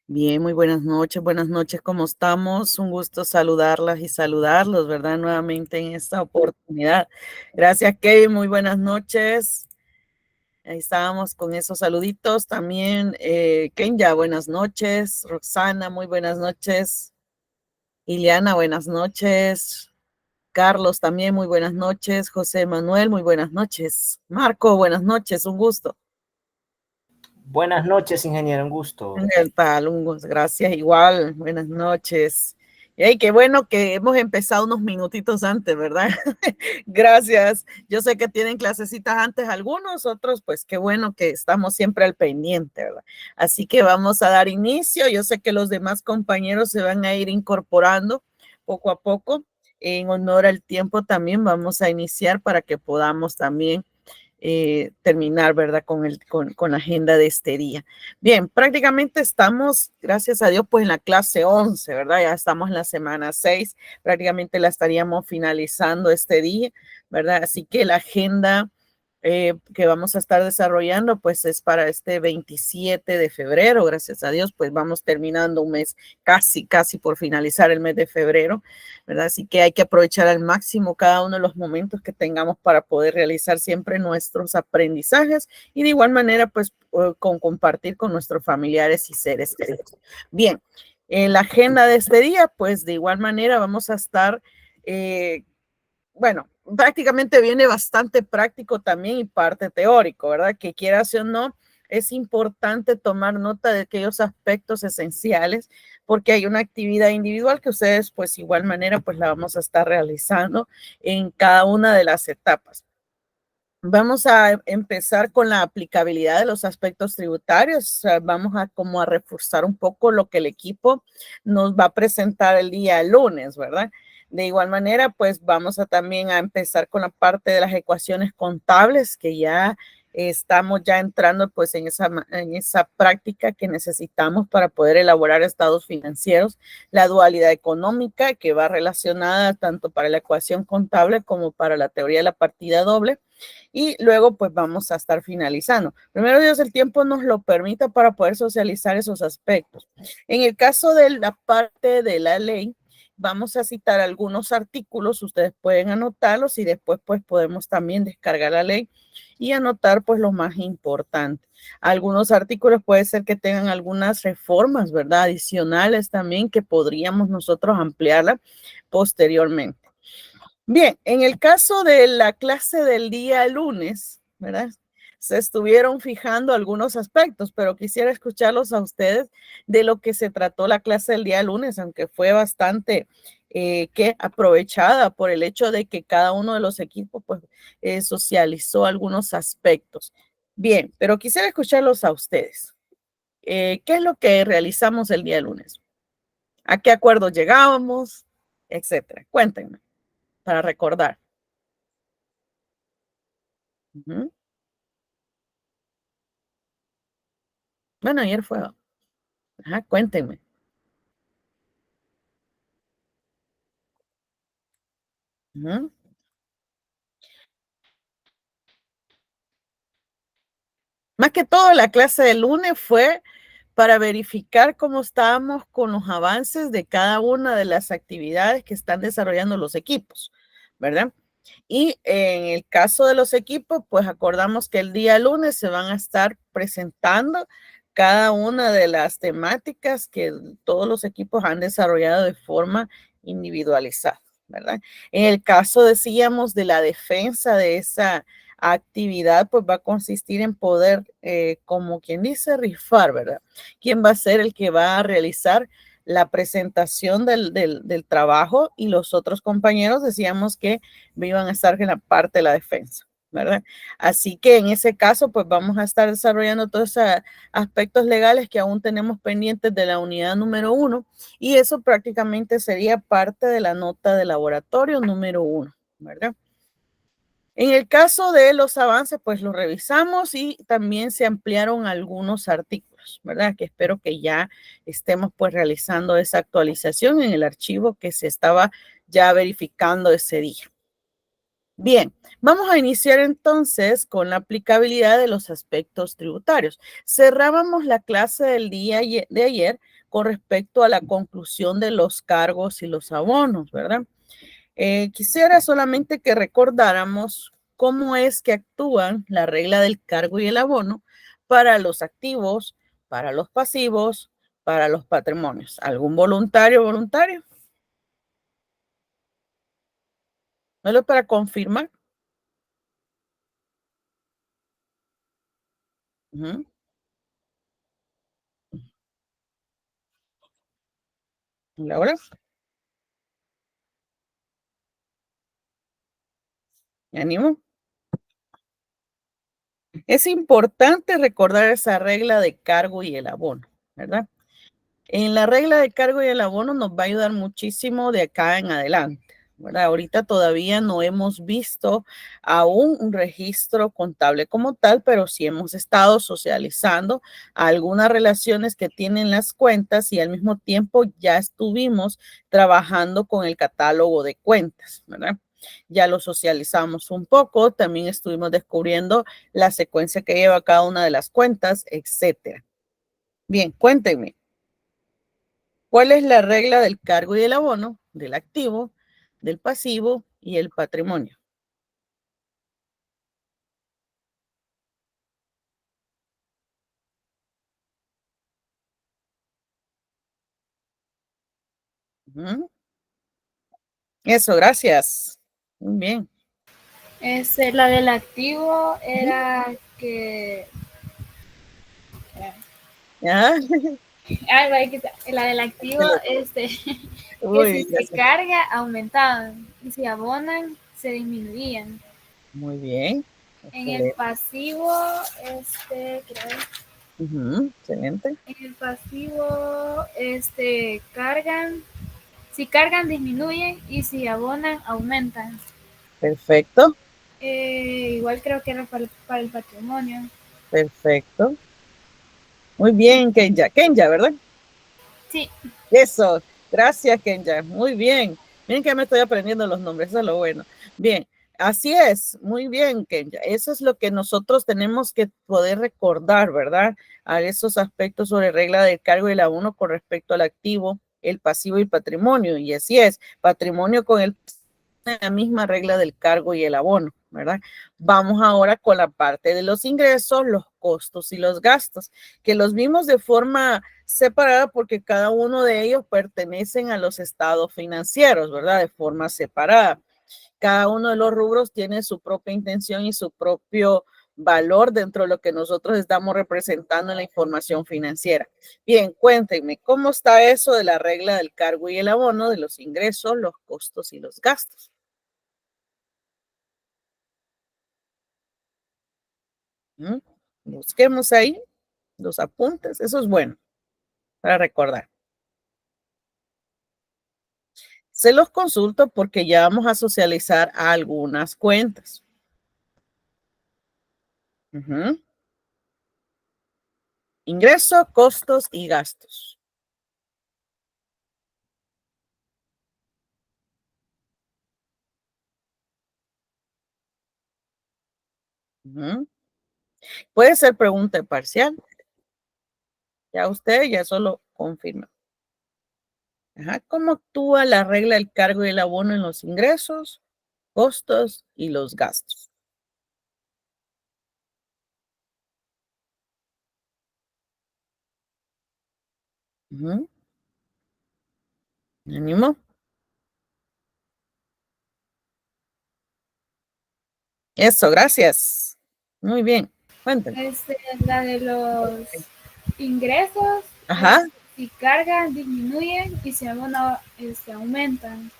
Bien, muy buenas noches, ¿cómo estamos? Un gusto saludarlas y saludarlos, ¿verdad? Nuevamente en esta oportunidad. Gracias, Kevin, muy buenas noches. Ahí estábamos con esos saluditos. También, Kenya, buenas noches. Roxana, muy buenas noches. Iliana, buenas noches. Carlos, también muy buenas noches. José Manuel, muy buenas noches. Marco, buenas noches, un gusto. Buenas noches, ingeniero, un gusto. ¿Qué tal? Gracias, igual. Buenas noches. Y qué bueno que hemos empezado unos minutitos antes, ¿verdad? Gracias. Yo sé que tienen clasecitas antes algunos, otros, pues qué bueno que estamos siempre al pendiente, ¿verdad? Así que vamos a dar inicio. Yo sé que los demás compañeros se van a ir incorporando poco a poco. En honor al tiempo también vamos a iniciar para que podamos también terminar, ¿verdad? Con la agenda de este día. Bien, prácticamente estamos, gracias a Dios, pues en la clase 11, ¿verdad? Ya estamos en la semana 6, prácticamente la estaríamos finalizando este día, ¿verdad? Así que la agenda que vamos a estar desarrollando, pues es para este 27 de febrero, gracias a Dios, pues vamos terminando un mes casi por finalizar el mes de febrero, ¿verdad? Así que hay que aprovechar al máximo cada uno de los momentos que tengamos para poder realizar siempre nuestros aprendizajes y de igual manera, pues, con compartir con nuestros familiares y seres queridos. Bien, en la agenda de este día, pues de igual manera vamos a estar bueno, prácticamente viene bastante práctico también y parte teórico, ¿verdad? Que quieras o no, es importante tomar nota de aquellos aspectos esenciales porque hay una actividad individual que ustedes pues igual manera pues la vamos a estar realizando en cada una de las etapas. Vamos a empezar con la aplicabilidad de los aspectos tributarios. O sea, vamos a como a reforzar un poco lo que el equipo nos va a presentar el día lunes, ¿verdad? De igual manera, pues vamos a también a empezar con la parte de las ecuaciones contables que ya estamos ya entrando pues en esa práctica que necesitamos para poder elaborar estados financieros, la dualidad económica que va relacionada tanto para la ecuación contable como para la teoría de la partida doble y luego pues vamos a estar finalizando. Primero Dios, el tiempo nos lo permita para poder socializar esos aspectos. En el caso de la parte de la ley, vamos a citar algunos artículos, ustedes pueden anotarlos y después pues podemos también descargar la ley y anotar pues lo más importante. Algunos artículos puede ser que tengan algunas reformas, ¿verdad? Adicionales también que podríamos nosotros ampliarla posteriormente. Bien, en el caso de la clase del día lunes, ¿verdad? Se estuvieron fijando algunos aspectos, pero quisiera escucharlos a ustedes de lo que se trató la clase del día lunes, aunque fue bastante que aprovechada por el hecho de que cada uno de los equipos pues, socializó algunos aspectos. Bien, pero quisiera escucharlos a ustedes. ¿Qué es lo que realizamos el día lunes? ¿A qué acuerdos llegábamos? Etcétera. Cuéntenme para recordar. Ujú. Bueno, ayer fue. Ajá, cuéntenme. Ujú. Más que todo, la clase del lunes fue para verificar cómo estábamos con los avances de cada una de las actividades que están desarrollando los equipos, ¿verdad? Y en el caso de los equipos, pues acordamos que el día lunes se van a estar presentando cada una de las temáticas que todos los equipos han desarrollado de forma individualizada, ¿verdad? En el caso, decíamos, de la defensa de esa actividad, pues va a consistir en poder, como quien dice, rifar, ¿verdad? ¿Quién va a ser el que va a realizar la presentación del trabajo? Y los otros compañeros decíamos que iban a estar en la parte de la defensa, ¿verdad? Así que en ese caso, pues vamos a estar desarrollando todos esos aspectos legales que aún tenemos pendientes de la unidad número 1 y eso prácticamente sería parte de la nota de laboratorio número 1, ¿verdad? En el caso de los avances, pues los revisamos y también se ampliaron algunos artículos, ¿verdad? Que espero que ya estemos pues realizando esa actualización en el archivo que se estaba ya verificando ese día. Bien, vamos a iniciar entonces con la aplicabilidad de los aspectos tributarios. Cerrábamos la clase del día de ayer con respecto a la conclusión de los cargos y los abonos, ¿verdad? Quisiera solamente que recordáramos cómo es que actúan la regla del cargo y el abono para los activos, para los pasivos, para los patrimonios. ¿Algún voluntario voluntario? ¿No es para confirmar? Ujú. Laura, ¿me animo? Es importante recordar esa regla de cargo y el abono, ¿verdad? En la regla de cargo y el abono nos va a ayudar muchísimo de acá en adelante, ¿verdad? Ahorita todavía no hemos visto aún un registro contable como tal, pero sí hemos estado socializando algunas relaciones que tienen las cuentas y al mismo tiempo ya estuvimos trabajando con el catálogo de cuentas, ¿verdad? Ya lo socializamos un poco, también estuvimos descubriendo la secuencia que lleva cada una de las cuentas, etcétera. Bien, cuéntenme. ¿Cuál es la regla del cargo y del abono, del activo, del pasivo y el patrimonio? Ujú. Eso, gracias. Muy bien. La del activo Ujú. era que... Ah, La del activo, excelente. que Muy si bien, se gracias. carga, aumentaban. Y si abonan, se disminuían. Muy bien. En el Excelente. pasivo, creo, Ujú, excelente. en el pasivo, cargan. Si cargan, disminuyen. Y si abonan, aumentan. Perfecto. Igual creo que era para el patrimonio. Perfecto. Muy bien, Kenya. Kenya, ¿verdad? Sí, Eso. Gracias, Kenya. Muy bien. Miren que me estoy aprendiendo los nombres, eso es lo bueno. Bien, así es. Muy bien, Kenya. Eso es lo que nosotros tenemos que poder recordar, ¿verdad? A esos aspectos sobre regla del cargo y el abono con respecto al activo, el pasivo y el patrimonio. Y así es, patrimonio con la misma regla del cargo y el abono, ¿verdad? Vamos ahora con la parte de los ingresos, los costos y los gastos, que los vimos de forma separada porque cada uno de ellos pertenecen a los estados financieros, ¿verdad? De forma separada. Cada uno de los rubros tiene su propia intención y su propio valor dentro de lo que nosotros estamos representando en la información financiera. Bien, cuéntenme, ¿cómo está eso de la regla del cargo y el abono, de los ingresos, los costos y los gastos? ¿Mm? Busquemos ahí los apuntes, eso es bueno para recordar. Se los consulto porque ya vamos a socializar algunas cuentas. Ujú. Ingreso, costos y gastos. Ujú. Puede ser pregunta parcial. Ya usted ya solo confirma. Ajá. ¿Cómo actúa la regla del cargo y el abono en los ingresos, costos y los gastos? Ujú. ¿Ánimo? Eso, gracias. Muy bien. Cuéntame. La de los ingresos, Ajá. si cargan, disminuyen y si abonan, aumentan.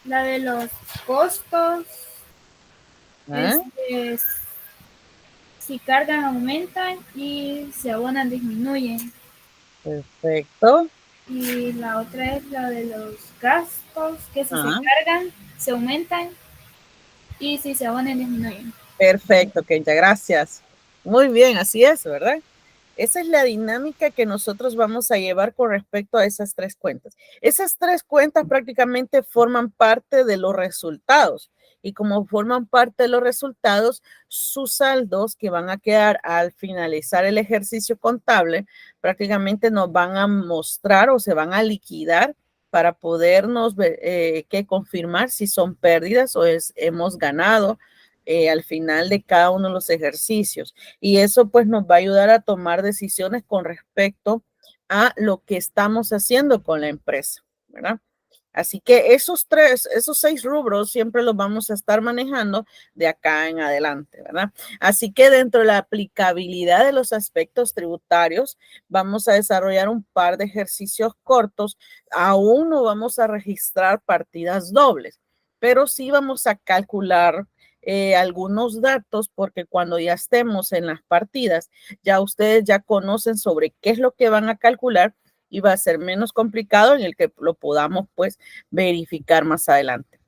La de los costos, Ah, este, si cargan, aumentan y si abonan, disminuyen. perfecto. Y la otra es la de los gastos, que si se Ah, cargan, se aumentan y si se abonan, disminuyen. perfecto, Kenya, gracias. Muy bien, así es, ¿verdad? Esa es la dinámica que nosotros vamos a llevar con respecto a esas tres cuentas. Esas tres cuentas prácticamente forman parte de los resultados y como forman parte de los resultados, sus saldos que van a quedar al finalizar el ejercicio contable prácticamente nos van a mostrar o se van a liquidar para podernos que confirmar si son pérdidas o hemos ganado al final de cada uno de los ejercicios. Y eso pues nos va a ayudar a tomar decisiones con respecto a lo que estamos haciendo con la empresa, ¿verdad? Así que esos 6 rubros siempre los vamos a estar manejando de acá en adelante, ¿verdad? Así que dentro de la aplicabilidad de los aspectos tributarios, vamos a desarrollar un par de ejercicios cortos. Aún no vamos a registrar partidas dobles, pero sí vamos a calcular algunos datos porque cuando ya estemos en las partidas, ya ustedes ya conocen sobre qué es lo que van a calcular y va a ser menos complicado en el que lo podamos pues verificar más adelante.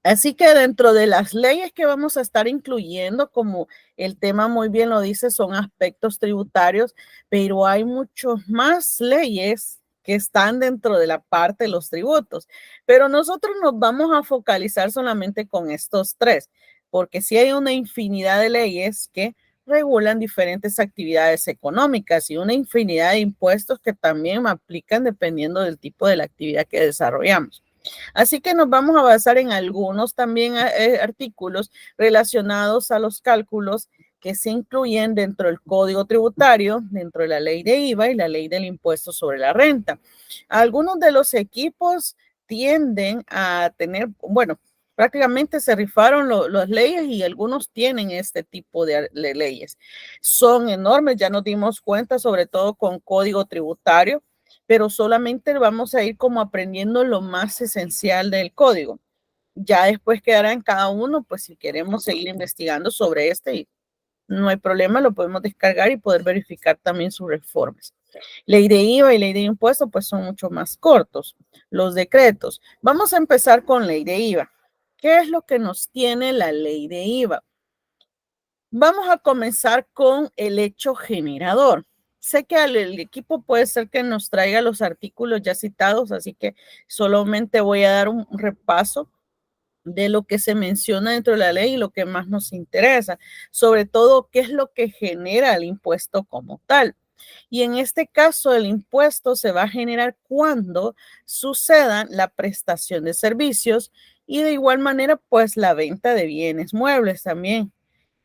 Así que dentro de las leyes que vamos a estar incluyendo, como el tema muy bien lo dice, son aspectos tributarios, pero hay muchas más leyes que están dentro de la parte de los tributos. Pero nosotros nos vamos a focalizar solamente con estos 3, porque sí hay una infinidad de leyes que regulan diferentes actividades económicas y una infinidad de impuestos que también aplican dependiendo del tipo de la actividad que desarrollamos. Así que nos vamos a basar en algunos también artículos relacionados a los cálculos que se incluyen dentro del Código Tributario, dentro de la ley de IVA y la ley del impuesto sobre la renta. Algunos de los equipos tienden a tener, bueno, prácticamente se rifaron las leyes y algunos tienen este tipo de leyes. Son enormes, ya nos dimos cuenta, sobre todo con Código Tributario, pero solamente vamos a ir como aprendiendo lo más esencial del código. Ya después quedará en cada uno, pues si queremos seguir investigando sobre y no hay problema, lo podemos descargar y poder verificar también sus reformas. Ley de IVA y ley de impuesto, pues son mucho más cortos. Los decretos. Vamos a empezar con ley de IVA. ¿Qué es lo que nos tiene la ley de IVA? Vamos a comenzar con el hecho generador. Sé que el equipo puede ser que nos traiga los artículos ya citados, así que solamente voy a dar un repaso de lo que se menciona dentro de la ley y lo que más nos interesa, sobre todo qué es lo que genera el impuesto como tal. Y en este caso, el impuesto se va a generar cuando suceda la prestación de servicios y de igual manera, pues la venta de bienes muebles también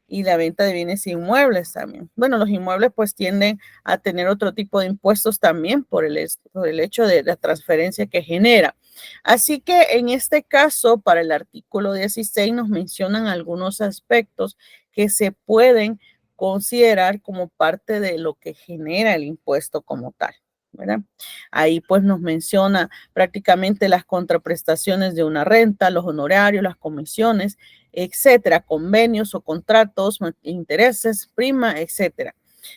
y la venta de bienes inmuebles también. Bueno, los inmuebles pues tienden a tener otro tipo de impuestos también por el hecho de la transferencia que genera. Así que en este caso, para el artículo 16 nos mencionan algunos aspectos que se pueden considerar como parte de lo que genera el impuesto como tal, ¿verdad? Ahí pues nos menciona prácticamente las contraprestaciones de una renta, los honorarios, las comisiones, etcétera, convenios o contratos, intereses, prima, etcétera.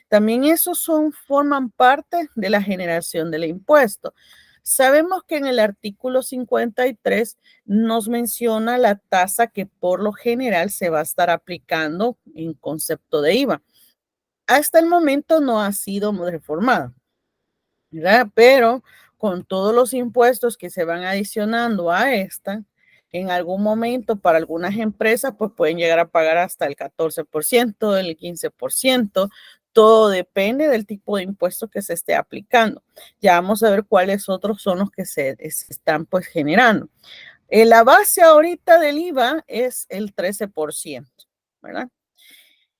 También esos forman parte de la generación del impuesto. Sabemos que en el artículo 53 nos menciona la tasa que por lo general se va a estar aplicando en concepto de IVA. Hasta el momento no ha sido reformada, ¿verdad? Pero con todos los impuestos que se van adicionando a esta, en algún momento para algunas empresas pues pueden llegar a pagar hasta el 14%, el 15%, todo depende del tipo de impuesto que se esté aplicando. Ya vamos a ver cuáles otros son los que se están pues generando. La base ahorita del IVA es el 13%, ¿verdad?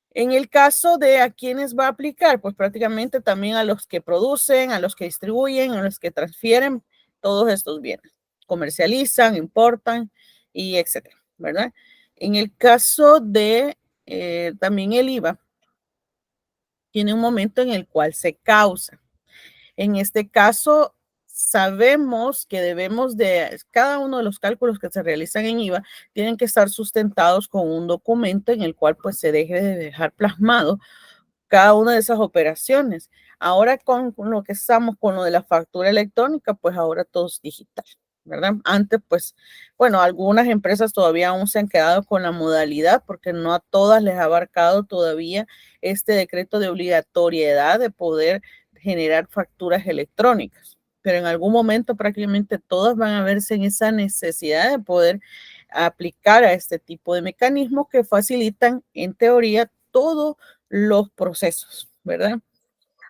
En el caso de a quienes va a aplicar, pues prácticamente también a los que producen, a los que distribuyen, a los que transfieren todos estos bienes, comercializan, importan y etcétera, ¿verdad? En el caso de también el IVA, tiene un momento en el cual se causa. En este caso, sabemos que cada uno de los cálculos que se realizan en IVA tienen que estar sustentados con un documento en el cual pues se deje de dejar plasmado cada una de esas operaciones. Ahora con lo que estamos con lo de la factura electrónica, pues ahora todo es digital, ¿verdad? Antes, pues, bueno, algunas empresas todavía aún se han quedado con la modalidad porque no a todas les ha abarcado todavía este decreto de obligatoriedad de poder generar facturas electrónicas. Pero en algún momento prácticamente todas van a verse en esa necesidad de poder aplicar a este tipo de mecanismos que facilitan, en teoría, todos los procesos, ¿verdad?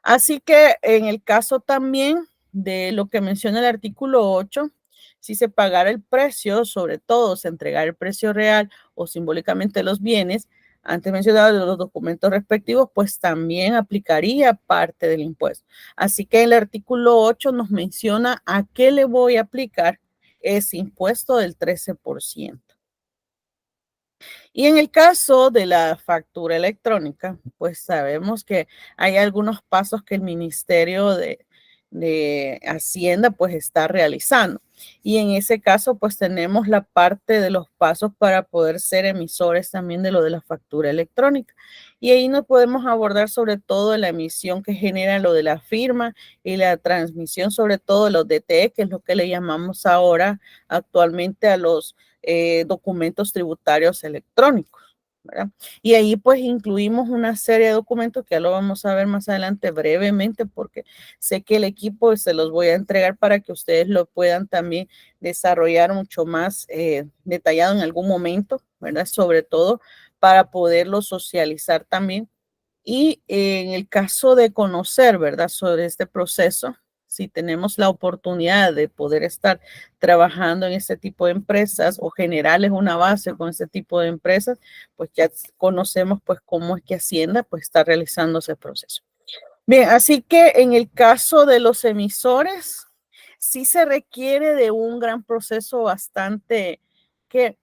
Así que en el caso también de lo que menciona el artículo 8, si se pagara el precio, sobre todo se entregara el precio real o simbólicamente los bienes, antes mencionado de los documentos respectivos, pues también aplicaría parte del impuesto. Así que el artículo 8 nos menciona a qué le voy a aplicar ese impuesto del 13%. Y en el caso de la factura electrónica, pues sabemos que hay algunos pasos que el Ministerio de Hacienda pues está realizando. Y en ese caso pues tenemos la parte de los pasos para poder ser emisores también de lo de la factura electrónica. Y ahí nos podemos abordar sobre todo la emisión que genera lo de la firma y la transmisión sobre todo de los DTE, que es lo que le llamamos ahora actualmente a los documentos tributarios electrónicos, ¿verdad? Y ahí pues incluimos una serie de documentos que ya lo vamos a ver más adelante brevemente porque sé que el equipo se los voy a entregar para que ustedes lo puedan también desarrollar mucho más detallado en algún momento, ¿verdad? Sobre todo para poderlo socializar también. Y en el caso de conocer, ¿verdad? Sobre este proceso, si tenemos la oportunidad de poder estar trabajando en este tipo de empresas o generarles una base con este tipo de empresas, pues ya conocemos pues cómo es que Hacienda pues está realizando ese proceso. Bien, así que en el caso de los emisores, sí se requiere de un gran proceso bastante que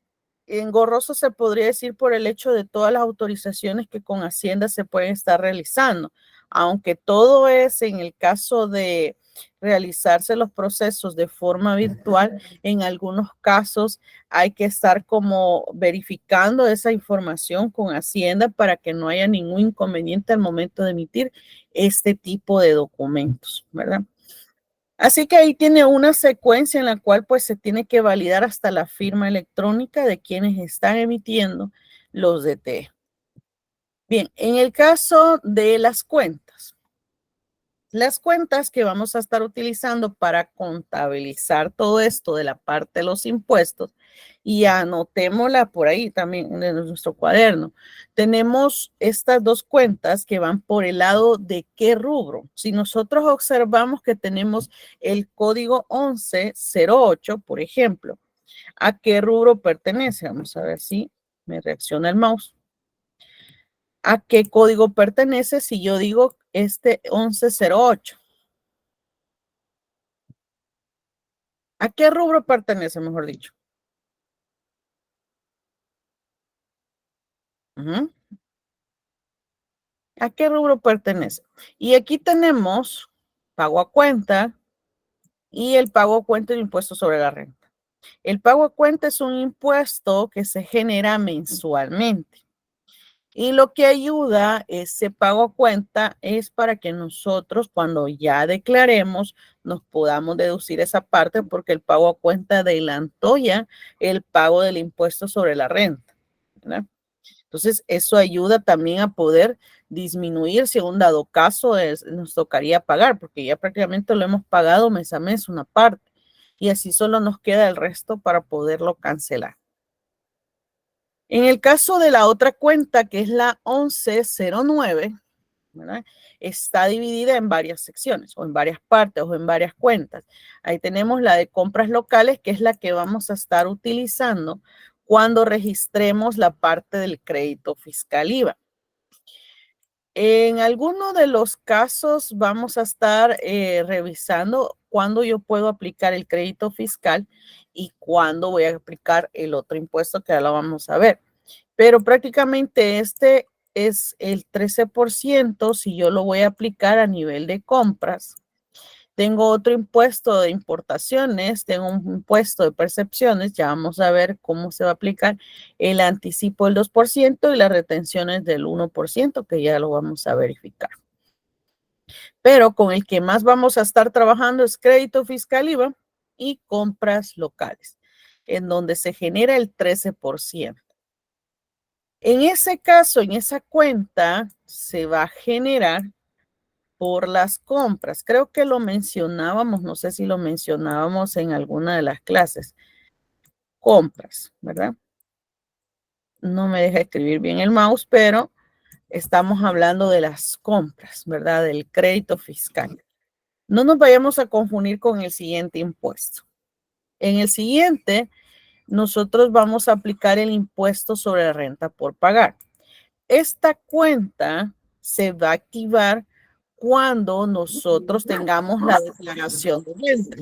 engorroso se podría decir por el hecho de todas las autorizaciones que con Hacienda se pueden estar realizando, aunque todo es en el caso de realizarse los procesos de forma virtual, en algunos casos hay que estar como verificando esa información con Hacienda para que no haya ningún inconveniente al momento de emitir este tipo de documentos, ¿verdad? Así que ahí tiene una secuencia en la cual pues se tiene que validar hasta la firma electrónica de quienes están emitiendo los DT. Bien, en el caso de las cuentas que vamos a estar utilizando para contabilizar todo esto de la parte de los impuestos, y anotémosla por ahí también en nuestro cuaderno. Tenemos estas dos cuentas que van por el lado de qué rubro. Si nosotros observamos que tenemos el código 1108, por ejemplo, ¿a qué rubro pertenece? Vamos a ver si me reacciona el mouse. ¿A qué código pertenece si yo digo este 1108? ¿A qué rubro pertenece, mejor dicho? Ujú. ¿A qué rubro pertenece? Y aquí tenemos pago a cuenta y el pago a cuenta del impuesto sobre la renta. El pago a cuenta es un impuesto que se genera mensualmente. Y lo que ayuda ese pago a cuenta es para que nosotros cuando ya declaremos nos podamos deducir esa parte porque el pago a cuenta adelantó ya el pago del impuesto sobre la renta, ¿verdad? Entonces, eso ayuda también a poder disminuir si en un dado caso nos tocaría pagar, porque ya prácticamente lo hemos pagado mes a mes una parte y así solo nos queda el resto para poderlo cancelar. En el caso de la otra cuenta, que es la 1109, ¿verdad? Está dividida en varias secciones o en varias partes o en varias cuentas. Ahí tenemos la de compras locales, que es la que vamos a estar utilizando cuando registremos la parte del crédito fiscal IVA. En alguno de los casos vamos a estar revisando cuándo yo puedo aplicar el crédito fiscal y cuándo voy a aplicar el otro impuesto que ahora lo vamos a ver. Pero prácticamente este es el 13% si yo lo voy a aplicar a nivel de compras. Tengo otro impuesto de importaciones, tengo un impuesto de percepciones, ya vamos a ver cómo se va a aplicar el anticipo del 2% y las retenciones del 1%, que ya lo vamos a verificar. Pero con el que más vamos a estar trabajando es crédito fiscal IVA y compras locales, en donde se genera el 13%. En ese caso, en esa cuenta, se va a generar por las compras. Creo que lo mencionábamos, no sé si lo mencionábamos en alguna de las clases. compras, ¿verdad? No me deja escribir bien el mouse, pero estamos hablando de las compras, ¿verdad? Del crédito fiscal. No nos vayamos a confundir con el siguiente impuesto. En el siguiente, nosotros vamos a aplicar el impuesto sobre la renta por pagar. Esta cuenta se va a activar cuando nosotros tengamos la declaración de renta.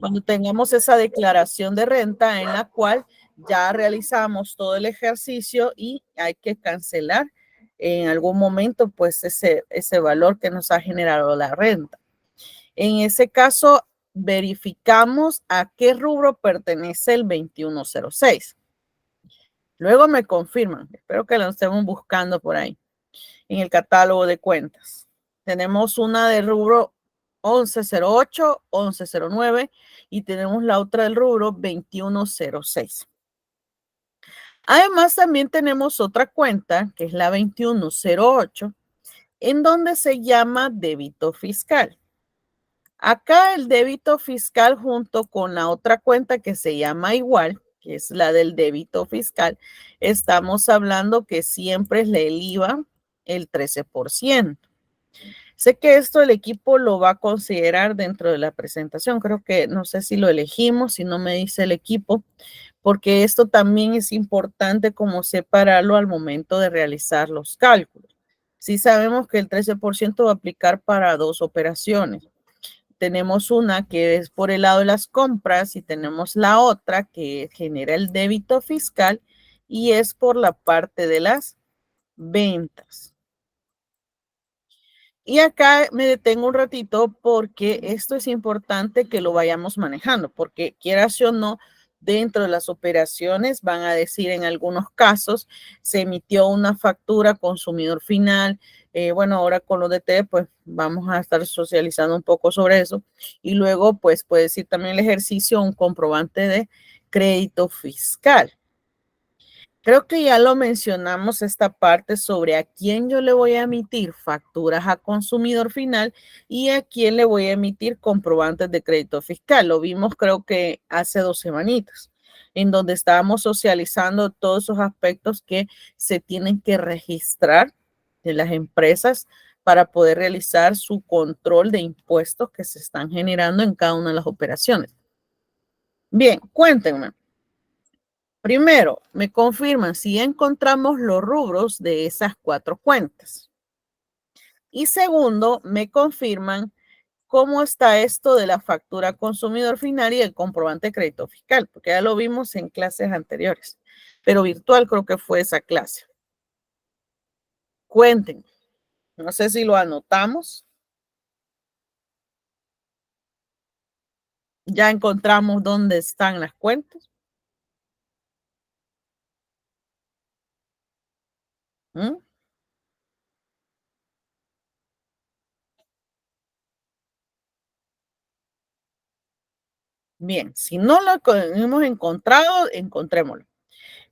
Cuando tengamos esa declaración de renta en la cual ya realizamos todo el ejercicio y hay que cancelar en algún momento pues ese valor que nos ha generado la renta. En ese caso, verificamos a qué rubro pertenece el 2106. Luego me confirman, espero que lo estemos buscando por ahí, en el catálogo de cuentas. Tenemos una del rubro 1108, 1109 y tenemos la otra del rubro 2106. Además, también tenemos otra cuenta, que es la 2108, en donde se llama débito fiscal. Acá el débito fiscal junto con la otra cuenta que se llama igual, que es la del débito fiscal, estamos hablando que siempre es el IVA el 13%. Sé que esto el equipo lo va a considerar dentro de la presentación. Creo que no sé si lo elegimos, si no me dice el equipo, porque esto también es importante como separarlo al momento de realizar los cálculos. Sí sabemos que el 13% va a aplicar para dos operaciones. Tenemos una que es por el lado de las compras y tenemos la otra que genera el débito fiscal y es por la parte de las ventas. Y acá me detengo un ratito porque esto es importante que lo vayamos manejando, porque quieras o no, dentro de las operaciones van a decir en algunos casos se emitió una factura consumidor final. Bueno, ahora con lo de T, pues vamos a estar socializando un poco sobre eso. Y luego, pues puede decir también el ejercicio un comprobante de crédito fiscal. Creo que ya lo mencionamos esta parte sobre a quién yo le voy a emitir facturas a consumidor final y a quién le voy a emitir comprobantes de crédito fiscal. Lo vimos creo que hace 2 semanitas, en donde estábamos socializando todos esos aspectos que se tienen que registrar de las empresas para poder realizar su control de impuestos que se están generando en cada una de las operaciones. Bien, cuéntenme. Primero, me confirman si encontramos los rubros de esas 4 cuentas. Y segundo, me confirman cómo está esto de la factura consumidor final y el comprobante de crédito fiscal, porque ya lo vimos en clases anteriores, pero virtual creo que fue esa clase. Cuenten, no sé si lo anotamos. Ya encontramos dónde están las cuentas. ¿Mm? Bien, si no lo hemos encontrado, encontrémoslo,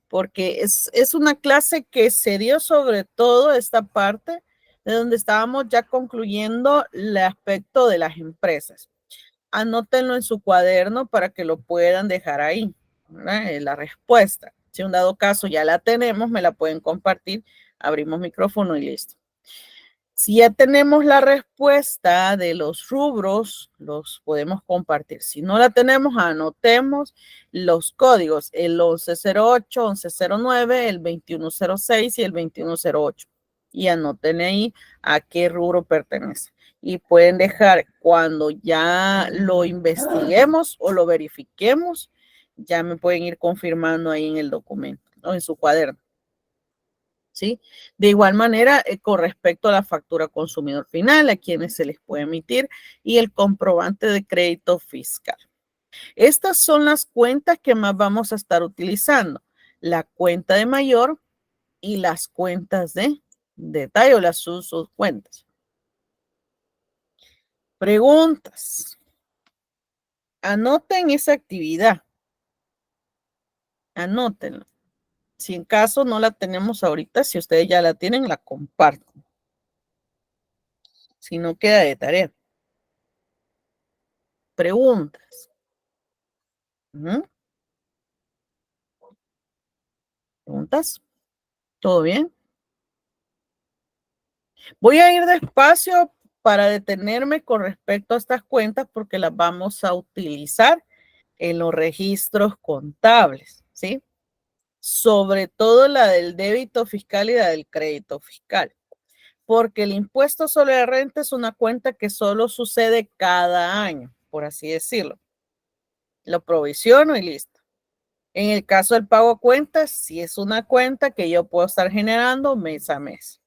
porque es una clase que se dio sobre todo esta parte de donde estábamos ya concluyendo el aspecto de las empresas. Anótenlo en su cuaderno para que lo puedan dejar ahí, ¿verdad? La respuesta. Si un dado caso ya la tenemos, me la pueden compartir, abrimos micrófono y listo. Si ya tenemos la respuesta de los rubros, los podemos compartir. Si no la tenemos, anotemos los códigos, el 1108, 1109, el 2106 y el 2108. Y anoten ahí a qué rubro pertenece. Y pueden dejar cuando ya lo investiguemos o lo verifiquemos, ya me pueden ir confirmando ahí en el documento o en su cuaderno. ¿Sí? De igual manera, con respecto a la factura consumidor final, a quienes se les puede emitir y el comprobante de crédito fiscal. Estas son las cuentas que más vamos a estar utilizando. La cuenta de mayor y las cuentas de detalle o las subcuentas. Preguntas. Anoten esa actividad. Anótenla. Si en caso no la tenemos ahorita, si ustedes ya la tienen, la comparten. Si no, queda de tarea. Preguntas. ¿Mm? ¿Preguntas? ¿Todo bien? Voy a ir despacio para detenerme con respecto a estas cuentas porque las vamos a utilizar en los registros contables, ¿sí? Sobre todo la del débito fiscal y la del crédito fiscal, porque el impuesto sobre la renta es una cuenta que solo sucede cada año, por así decirlo. Lo provisiono y listo. En el caso del pago a cuentas, sí es una cuenta que yo puedo estar generando mes a mes.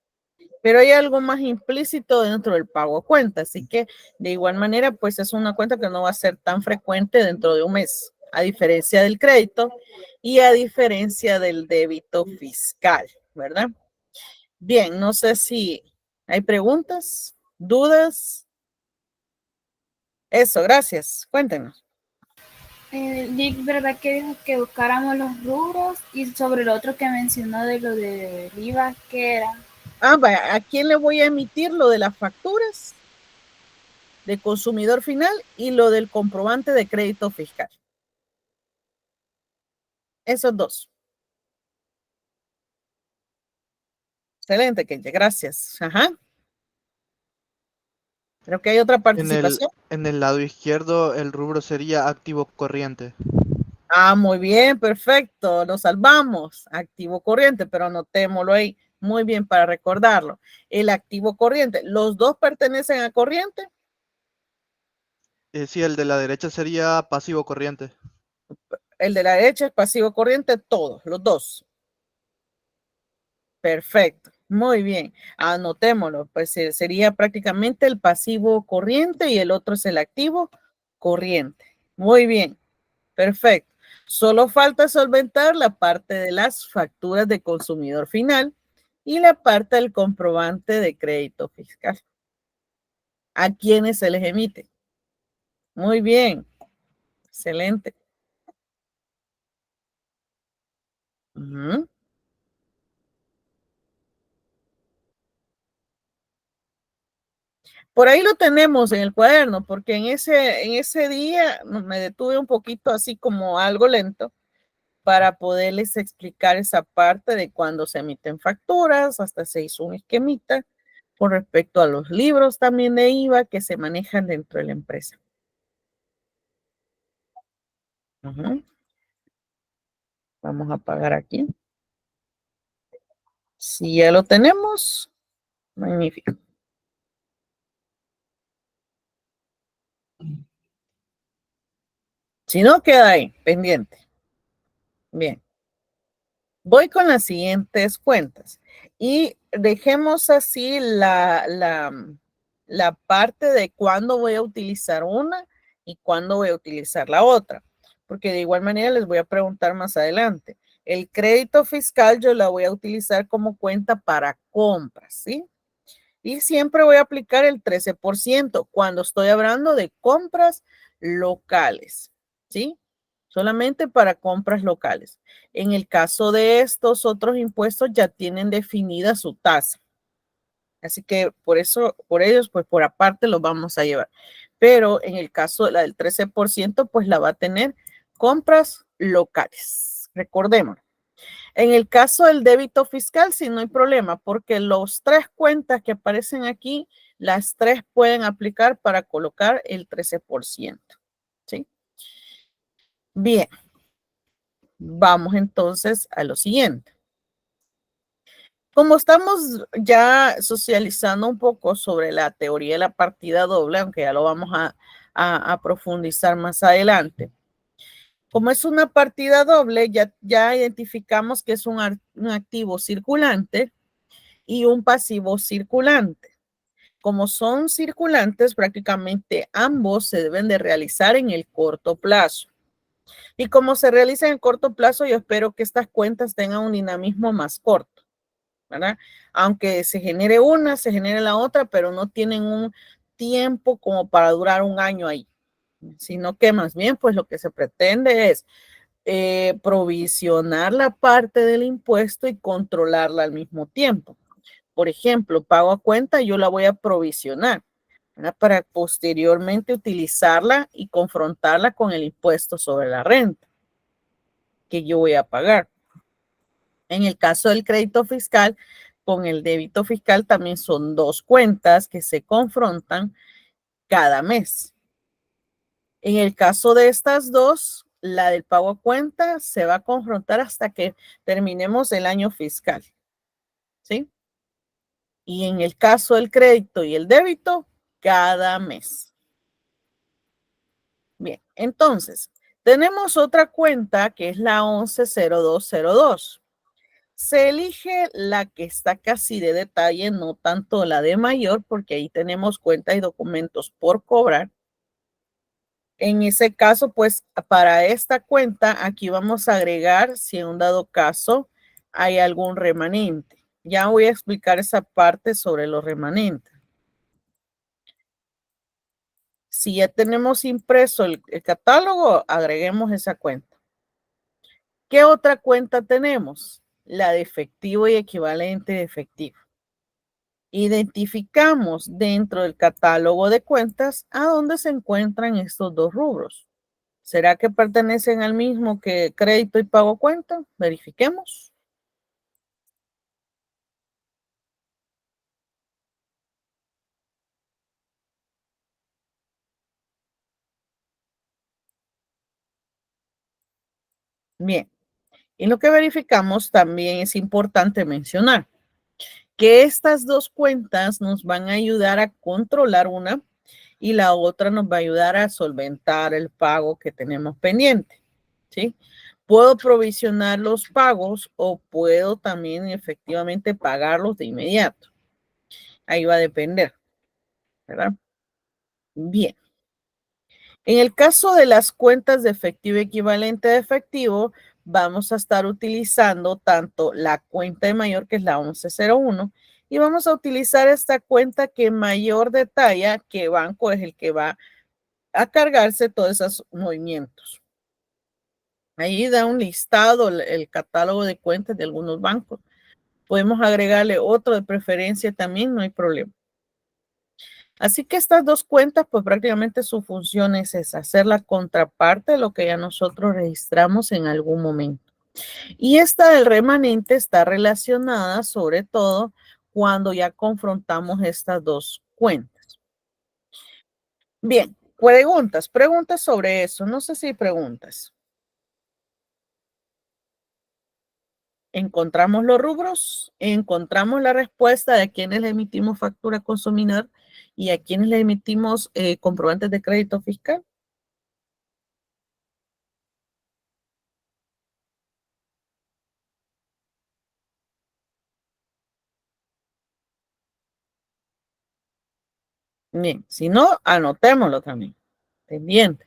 Pero hay algo más implícito dentro del pago a cuenta, así que de igual manera, pues es una cuenta que no va a ser tan frecuente dentro de un mes, a diferencia del crédito y a diferencia del débito fiscal, ¿verdad? Bien, no sé si hay preguntas, dudas. Eso, gracias. Cuéntenos. Dick, ¿verdad que dijo que buscáramos los rubros? Y sobre lo otro que mencionó de lo de IVA, ¿qué era? Vaya, ¿a quién le voy a emitir lo de las facturas de consumidor final y lo del comprobante de crédito fiscal? Esos dos. Excelente, Kenji, gracias. Ajá. Creo que hay otra participación. En el lado izquierdo el rubro sería activo corriente. Muy bien, perfecto. Lo salvamos. Activo corriente, pero anotémoslo ahí. Muy bien para recordarlo. El activo corriente. ¿Los dos pertenecen a corriente? Sí, el de la derecha sería pasivo corriente. El de la derecha es pasivo corriente, todos, los dos. Perfecto. Muy bien. Anotémoslo. Pues sería prácticamente el pasivo corriente y el otro es el activo corriente. Muy bien. Perfecto. Solo falta solventar la parte de las facturas de consumidor final y la parte del comprobante de crédito fiscal. ¿A quiénes se les emite? Muy bien. Excelente. Por ahí lo tenemos en el cuaderno, porque en ese día me detuve un poquito así como algo lento para poderles explicar esa parte de cuando se emiten facturas, hasta se hizo un esquemita con respecto a los libros también de IVA que se manejan dentro de la empresa. Vamos a pagar aquí. Si ya lo tenemos, magnífico. Si no, queda ahí, pendiente. Bien. Voy con las siguientes cuentas y dejemos así la parte de cuándo voy a utilizar una y cuándo voy a utilizar la otra, porque de igual manera les voy a preguntar más adelante. El crédito fiscal yo la voy a utilizar como cuenta para compras, ¿sí? Y siempre voy a aplicar el 13% cuando estoy hablando de compras locales, ¿sí? Solamente para compras locales. En el caso de estos otros impuestos ya tienen definida su tasa. Así que por eso, por ellos, pues por aparte los vamos a llevar. Pero en el caso de la del 13%, pues la va a tener compras locales. Recordemos. En el caso del débito fiscal, sí, no hay problema, porque los tres cuentas que aparecen aquí, las tres pueden aplicar para colocar el 13%. ¿Sí? Bien, vamos entonces a lo siguiente. Como estamos ya socializando un poco sobre la teoría de la partida doble, aunque ya lo vamos a profundizar más adelante. Como es una partida doble, ya identificamos que es un activo circulante y un pasivo circulante. Como son circulantes, prácticamente ambos se deben de realizar en el corto plazo. Y como se realiza en el corto plazo, yo espero que estas cuentas tengan un dinamismo más corto, ¿verdad? Aunque se genere una, se genere la otra, pero no tienen un tiempo como para durar un año ahí, sino que más bien, pues lo que se pretende es provisionar la parte del impuesto y controlarla al mismo tiempo. Por ejemplo, pago a cuenta, yo la voy a provisionar, ¿verdad? Para posteriormente utilizarla y confrontarla con el impuesto sobre la renta que yo voy a pagar. En el caso del crédito fiscal, con el débito fiscal también son dos cuentas que se confrontan cada mes. En el caso de estas dos, la del pago a cuenta se va a confrontar hasta que terminemos el año fiscal, ¿sí? Y en el caso del crédito y el débito, cada mes. Bien, entonces, tenemos otra cuenta que es la 110202. Se elige la que está casi de detalle, no tanto la de mayor, porque ahí tenemos cuentas y documentos por cobrar. En ese caso, pues para esta cuenta, aquí vamos a agregar si en un dado caso hay algún remanente. Ya voy a explicar esa parte sobre los remanentes. Si ya tenemos impreso el catálogo, agreguemos esa cuenta. ¿Qué otra cuenta tenemos? La de efectivo y equivalente de efectivo. Identificamos dentro del catálogo de cuentas a dónde se encuentran estos dos rubros. ¿Será que pertenecen al mismo que crédito y pago cuenta? Verifiquemos. Bien, y lo que verificamos también es importante mencionar que estas dos cuentas nos van a ayudar a controlar una y la otra nos va a ayudar a solventar el pago que tenemos pendiente, ¿sí? Puedo provisionar los pagos o puedo también efectivamente pagarlos de inmediato. Ahí va a depender, ¿verdad? Bien. En el caso de las cuentas de efectivo equivalente de efectivo, vamos a estar utilizando tanto la cuenta de mayor, que es la 1101, y vamos a utilizar esta cuenta que mayor detalla qué banco es el que va a cargarse todos esos movimientos. Ahí da un listado, el catálogo de cuentas de algunos bancos. Podemos agregarle otro de preferencia también, no hay problema. Así que estas dos cuentas, pues prácticamente su función es esa, hacer la contraparte de lo que ya nosotros registramos en algún momento. Y esta del remanente está relacionada sobre todo cuando ya confrontamos estas dos cuentas. Bien, preguntas sobre eso. No sé si hay preguntas. Encontramos los rubros, encontramos la respuesta de a quienes le emitimos factura consumidor y a quienes le emitimos comprobantes de crédito fiscal. Bien, si no, anotémoslo también, pendiente.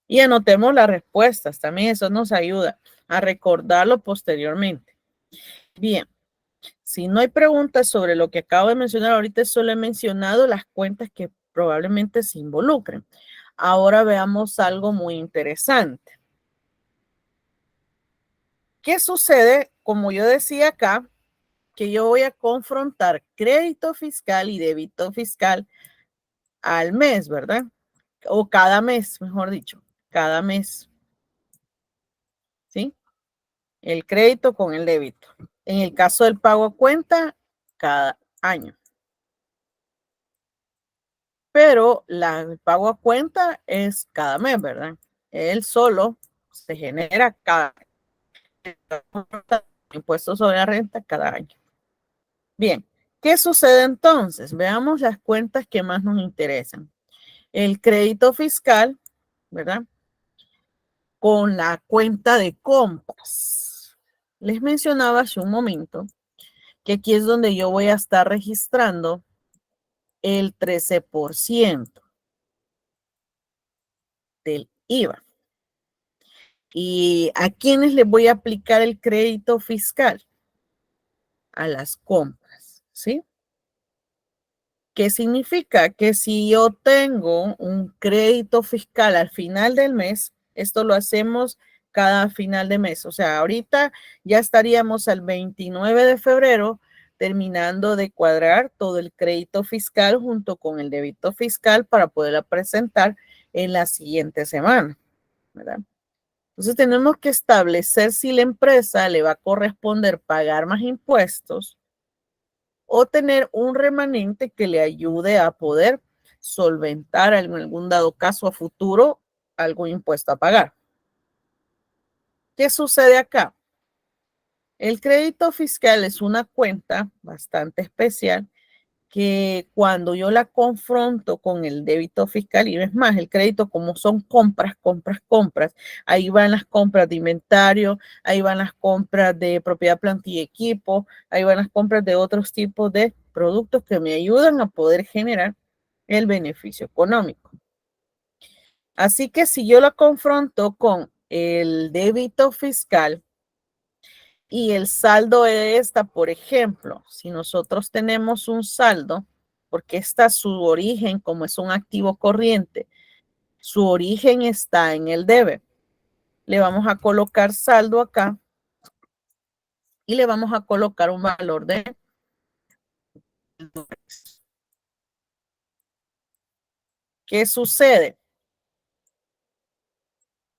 Y anotemos las respuestas, también eso nos ayuda a recordarlo posteriormente. Bien, si no hay preguntas sobre lo que acabo de mencionar, ahorita solo he mencionado las cuentas que probablemente se involucren. Ahora veamos algo muy interesante. ¿Qué sucede? Como yo decía acá, que yo voy a confrontar crédito fiscal y débito fiscal al mes, ¿verdad? O cada mes, mejor dicho, cada mes, ¿sí? El crédito con el débito. En el caso del pago a cuenta, cada año. Pero el pago a cuenta es cada mes, ¿verdad? Él solo se genera cada impuesto sobre la renta cada año. Bien, ¿qué sucede entonces? Veamos las cuentas que más nos interesan. El crédito fiscal, ¿verdad? Con la cuenta de compras. Les mencionaba hace un momento que aquí es donde yo voy a estar registrando el 13% del IVA. ¿Y a quiénes les voy a aplicar el crédito fiscal? A las compras, ¿sí? ¿Qué significa? Que si yo tengo un crédito fiscal al final del mes, esto lo hacemos cada final de mes. O sea, ahorita ya estaríamos al 29 de febrero terminando de cuadrar todo el crédito fiscal junto con el débito fiscal para poderla presentar en la siguiente semana, ¿verdad? Entonces tenemos que establecer si la empresa le va a corresponder pagar más impuestos o tener un remanente que le ayude a poder solventar en algún dado caso a futuro algún impuesto a pagar. ¿Qué sucede acá? El crédito fiscal es una cuenta bastante especial que cuando yo la confronto con el débito fiscal, y es más, el crédito como son compras, ahí van las compras de inventario, ahí van las compras de propiedad, plantilla y equipo, ahí van las compras de otros tipos de productos que me ayudan a poder generar el beneficio económico. Así que si yo la confronto con el débito fiscal, y el saldo de esta, por ejemplo, si nosotros tenemos un saldo, porque está su origen, como es un activo corriente, su origen está en el debe. Le vamos a colocar saldo acá y le vamos a colocar un valor de $. ¿Qué sucede?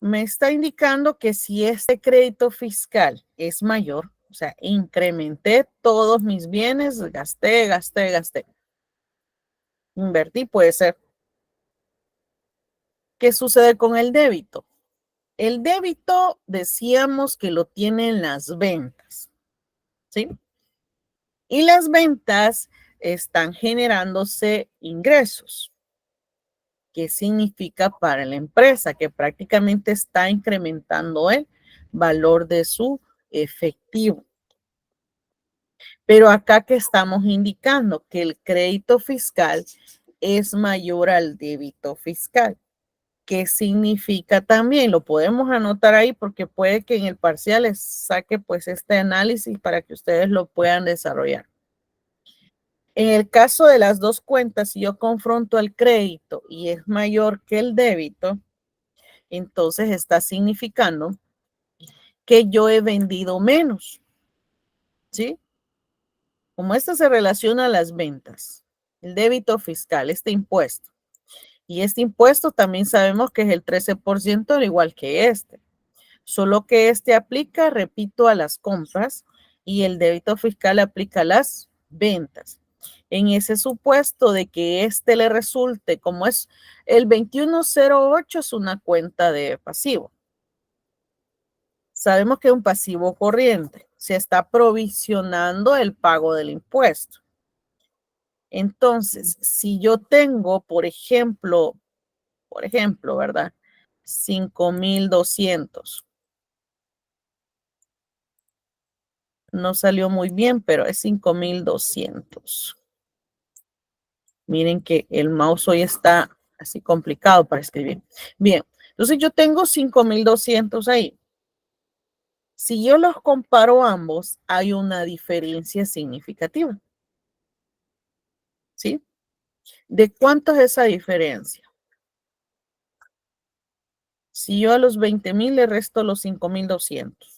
Me está indicando que si este crédito fiscal es mayor, o sea, incrementé todos mis bienes, gasté. Invertí, puede ser. ¿Qué sucede con el débito? El débito decíamos que lo tienen las ventas, ¿sí? Y las ventas están generándose ingresos. ¿Qué significa para la empresa? Que prácticamente está incrementando el valor de su efectivo. Pero acá que estamos indicando que el crédito fiscal es mayor al débito fiscal. ¿Qué significa también? Lo podemos anotar ahí porque puede que en el parcial les saque pues este análisis para que ustedes lo puedan desarrollar. En el caso de las dos cuentas, si yo confronto el crédito y es mayor que el débito, entonces está significando que yo he vendido menos, ¿sí? Como esto se relaciona a las ventas, el débito fiscal, este impuesto. Y este impuesto también sabemos que es el 13%, al igual que este. Solo que este aplica, repito, a las compras y el débito fiscal aplica a las ventas. En ese supuesto de que este le resulte, como es el 2108, es una cuenta de pasivo. Sabemos que es un pasivo corriente. Se está provisionando el pago del impuesto. Entonces, si yo tengo, por ejemplo, ¿verdad? 5,200. No salió muy bien, pero es 5,200. Miren que el mouse hoy está así complicado para escribir. Bien, entonces yo tengo 5,200 ahí. Si yo los comparo ambos, hay una diferencia significativa. ¿Sí? ¿De cuánto es esa diferencia? Si yo a los 20,000 le resto los 5,200.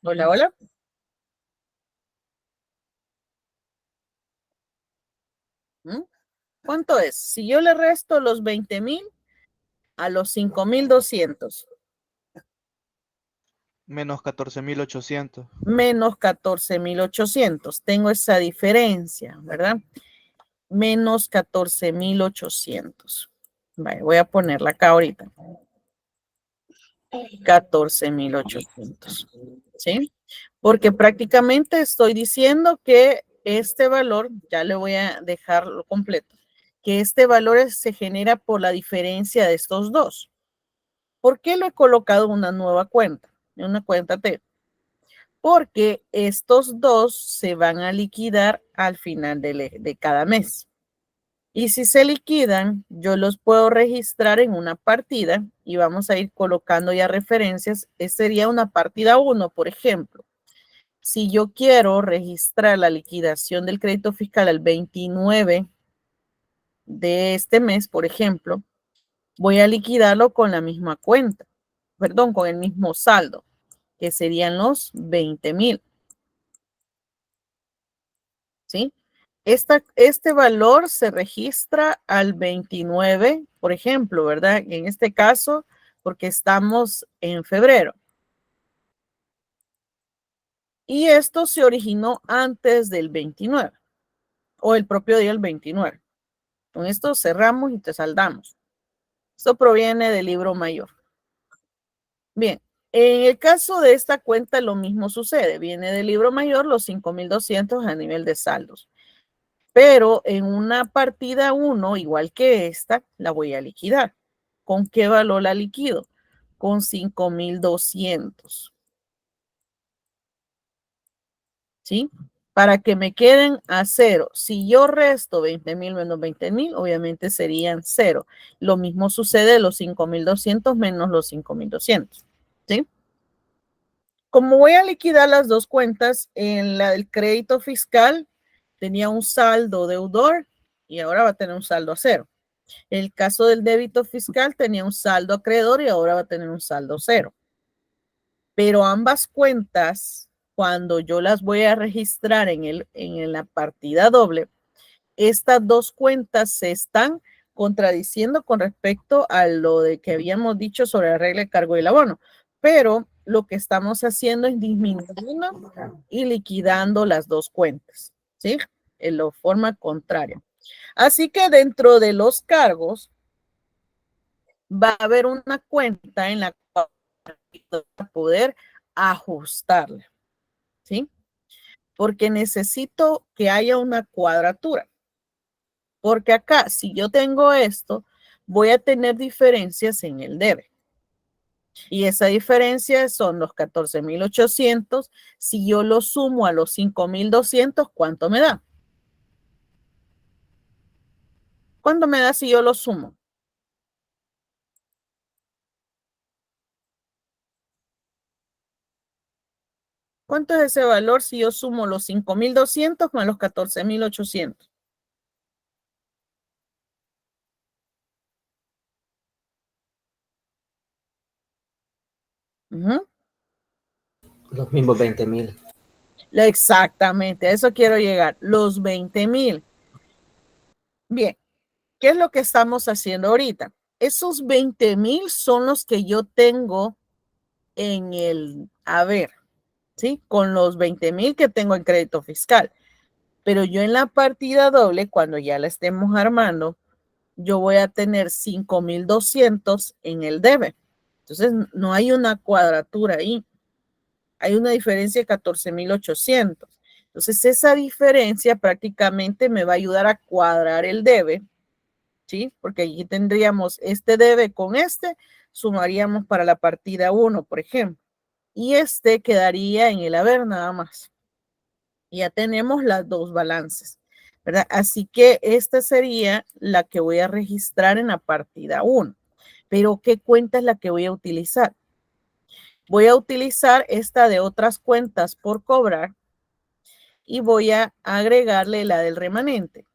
Hola, hola. ¿Mm? ¿Cuánto es? Si yo le resto los 20,000 a los 5,200. Menos 14.800. Menos 14,800. Tengo esa diferencia, ¿verdad? Menos 14,800. Vale, voy a ponerla acá ahorita. 14,800. ¿Sí? Porque prácticamente estoy diciendo que este valor, ya le voy a dejarlo completo, que este valor se genera por la diferencia de estos dos. ¿Por qué lo he colocado en una nueva cuenta? En una cuenta T. Porque estos dos se van a liquidar al final de cada mes. Y si se liquidan, yo los puedo registrar en una partida y vamos a ir colocando ya referencias. Esta sería una partida 1, por ejemplo. Si yo quiero registrar la liquidación del crédito fiscal al 29 de este mes, por ejemplo, voy a liquidarlo con la misma cuenta, perdón, con el mismo saldo, que serían los 20,000. ¿sí? Este valor se registra al 29, por ejemplo, ¿verdad? En este caso, porque estamos en febrero. Y esto se originó antes del 29 o el propio día del 29. Con esto cerramos y te saldamos. Esto proviene del libro mayor. Bien, en el caso de esta cuenta lo mismo sucede. Viene del libro mayor los 5,200 a nivel de saldos. Pero en una partida 1, igual que esta, la voy a liquidar. ¿Con qué valor la liquido? Con 5,200. ¿Sí? Para que me queden a cero. Si yo resto 20,000 menos 20,000, obviamente serían cero. Lo mismo sucede los 5,200 menos los 5,200. ¿Sí? Como voy a liquidar las dos cuentas, en la del crédito fiscal tenía un saldo deudor y ahora va a tener un saldo a cero. El caso del débito fiscal tenía un saldo acreedor y ahora va a tener un saldo cero. Pero ambas cuentas, cuando yo las voy a registrar en la partida doble, estas dos cuentas se están contradiciendo con respecto a lo de que habíamos dicho sobre la regla de cargo y el abono. Pero lo que estamos haciendo es disminuyendo y liquidando las dos cuentas, ¿sí? En la forma contraria. Así que dentro de los cargos va a haber una cuenta en la cual va a poder ajustarla, ¿sí? Porque necesito que haya una cuadratura. Porque acá, si yo tengo esto, voy a tener diferencias en el debe. Y esa diferencia son los 14,800. Si yo lo sumo a los 5,200, ¿cuánto me da? ¿Cuánto me da si yo lo sumo? ¿Cuánto es ese valor si yo sumo los 5,200 con los 14,800? Los mismos 20,000. Exactamente, a eso quiero llegar. Los 20,000. Bien, ¿qué es lo que estamos haciendo ahorita? Esos 20,000 son los que yo tengo en el haber, ¿sí? Con los 20,000 que tengo en crédito fiscal. Pero yo en la partida doble, cuando ya la estemos armando, yo voy a tener 5,200 en el debe. Entonces, no hay una cuadratura ahí. Hay una diferencia de 14,800. Entonces, esa diferencia prácticamente me va a ayudar a cuadrar el debe, ¿sí? Porque allí tendríamos este debe con este, sumaríamos para la partida 1, por ejemplo. Y este quedaría en el haber nada más. Ya tenemos las dos balances, ¿verdad? Así que esta sería la que voy a registrar en la partida 1. Pero ¿qué cuenta es la que voy a utilizar? Voy a utilizar esta de otras cuentas por cobrar y voy a agregarle la del remanente.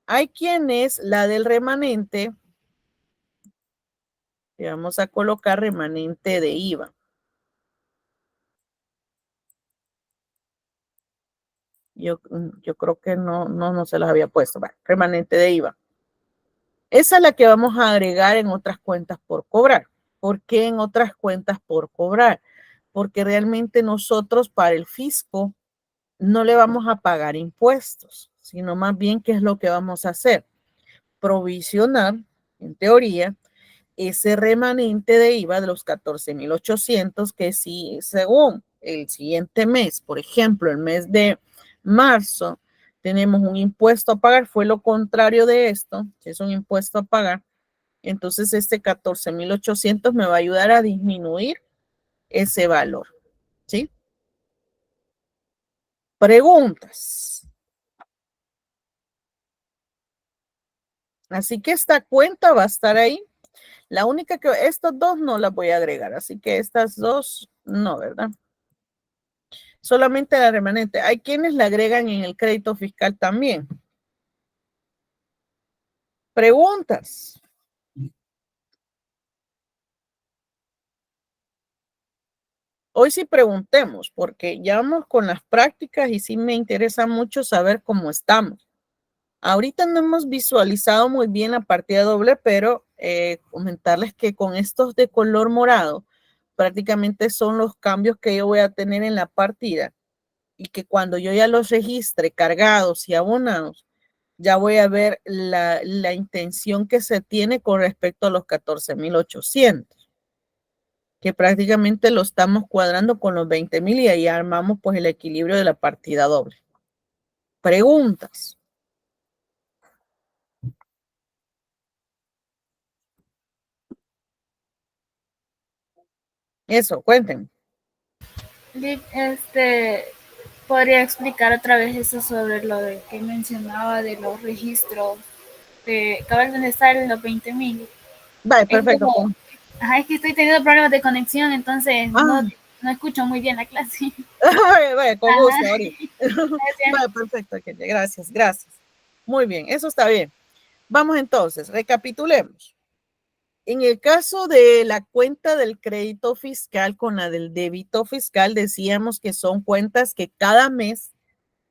Hay quienes la del remanente, le vamos a colocar remanente de IVA. Yo creo que no se las había puesto. Va, remanente de IVA. Esa es la que vamos a agregar en otras cuentas por cobrar. ¿Por qué en otras cuentas por cobrar? Porque realmente nosotros para el fisco no le vamos a pagar impuestos, sino más bien, ¿qué es lo que vamos a hacer? Provisionar, en teoría, ese remanente de IVA de los 14,800 que si según el siguiente mes, por ejemplo, el mes de marzo, tenemos un impuesto a pagar, fue lo contrario de esto, es un impuesto a pagar, entonces este 14,800 me va a ayudar a disminuir ese valor, ¿sí? Preguntas. Así que esta cuenta va a estar ahí. La única que, estas dos no las voy a agregar, así que estas dos no, ¿verdad? Solamente la remanente. Hay quienes la agregan en el crédito fiscal también. Preguntas. Hoy sí preguntemos, porque ya vamos con las prácticas y sí me interesa mucho saber cómo estamos. Ahorita no hemos visualizado muy bien la partida doble, pero comentarles que con estos de color morado, prácticamente son los cambios que yo voy a tener en la partida y que cuando yo ya los registre cargados y abonados, ya voy a ver la intención que se tiene con respecto a los 14,800, que prácticamente lo estamos cuadrando con los 20,000 y ahí armamos pues el equilibrio de la partida doble. Preguntas. Eso, cuenten. ¿Podría explicar otra vez eso sobre lo de que mencionaba de los registros de cabal donde están los 20,000? Vale, Es perfecto. como, es que estoy teniendo problemas de conexión, entonces no escucho muy bien la clase. Vale, con gusto, ahorita. Vale, perfecto, Kenia, gracias, gracias. Muy bien, eso está bien. Vamos entonces, recapitulemos. En el caso de la cuenta del crédito fiscal con la del débito fiscal, decíamos que son cuentas que cada mes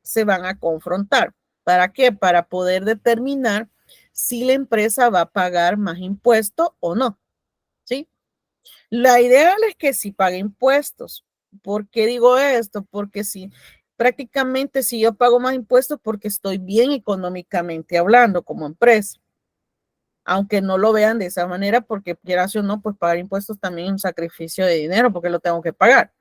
se van a confrontar. ¿Para qué? Para poder determinar si la empresa va a pagar más impuesto o no. ¿Sí? La ideal es que sí pague impuestos. ¿Por qué digo esto? Porque si prácticamente si yo pago más impuestos porque estoy bien económicamente hablando como empresa. Aunque no lo vean de esa manera, porque quieras o no, pues pagar impuestos también es un sacrificio de dinero porque lo tengo que pagar.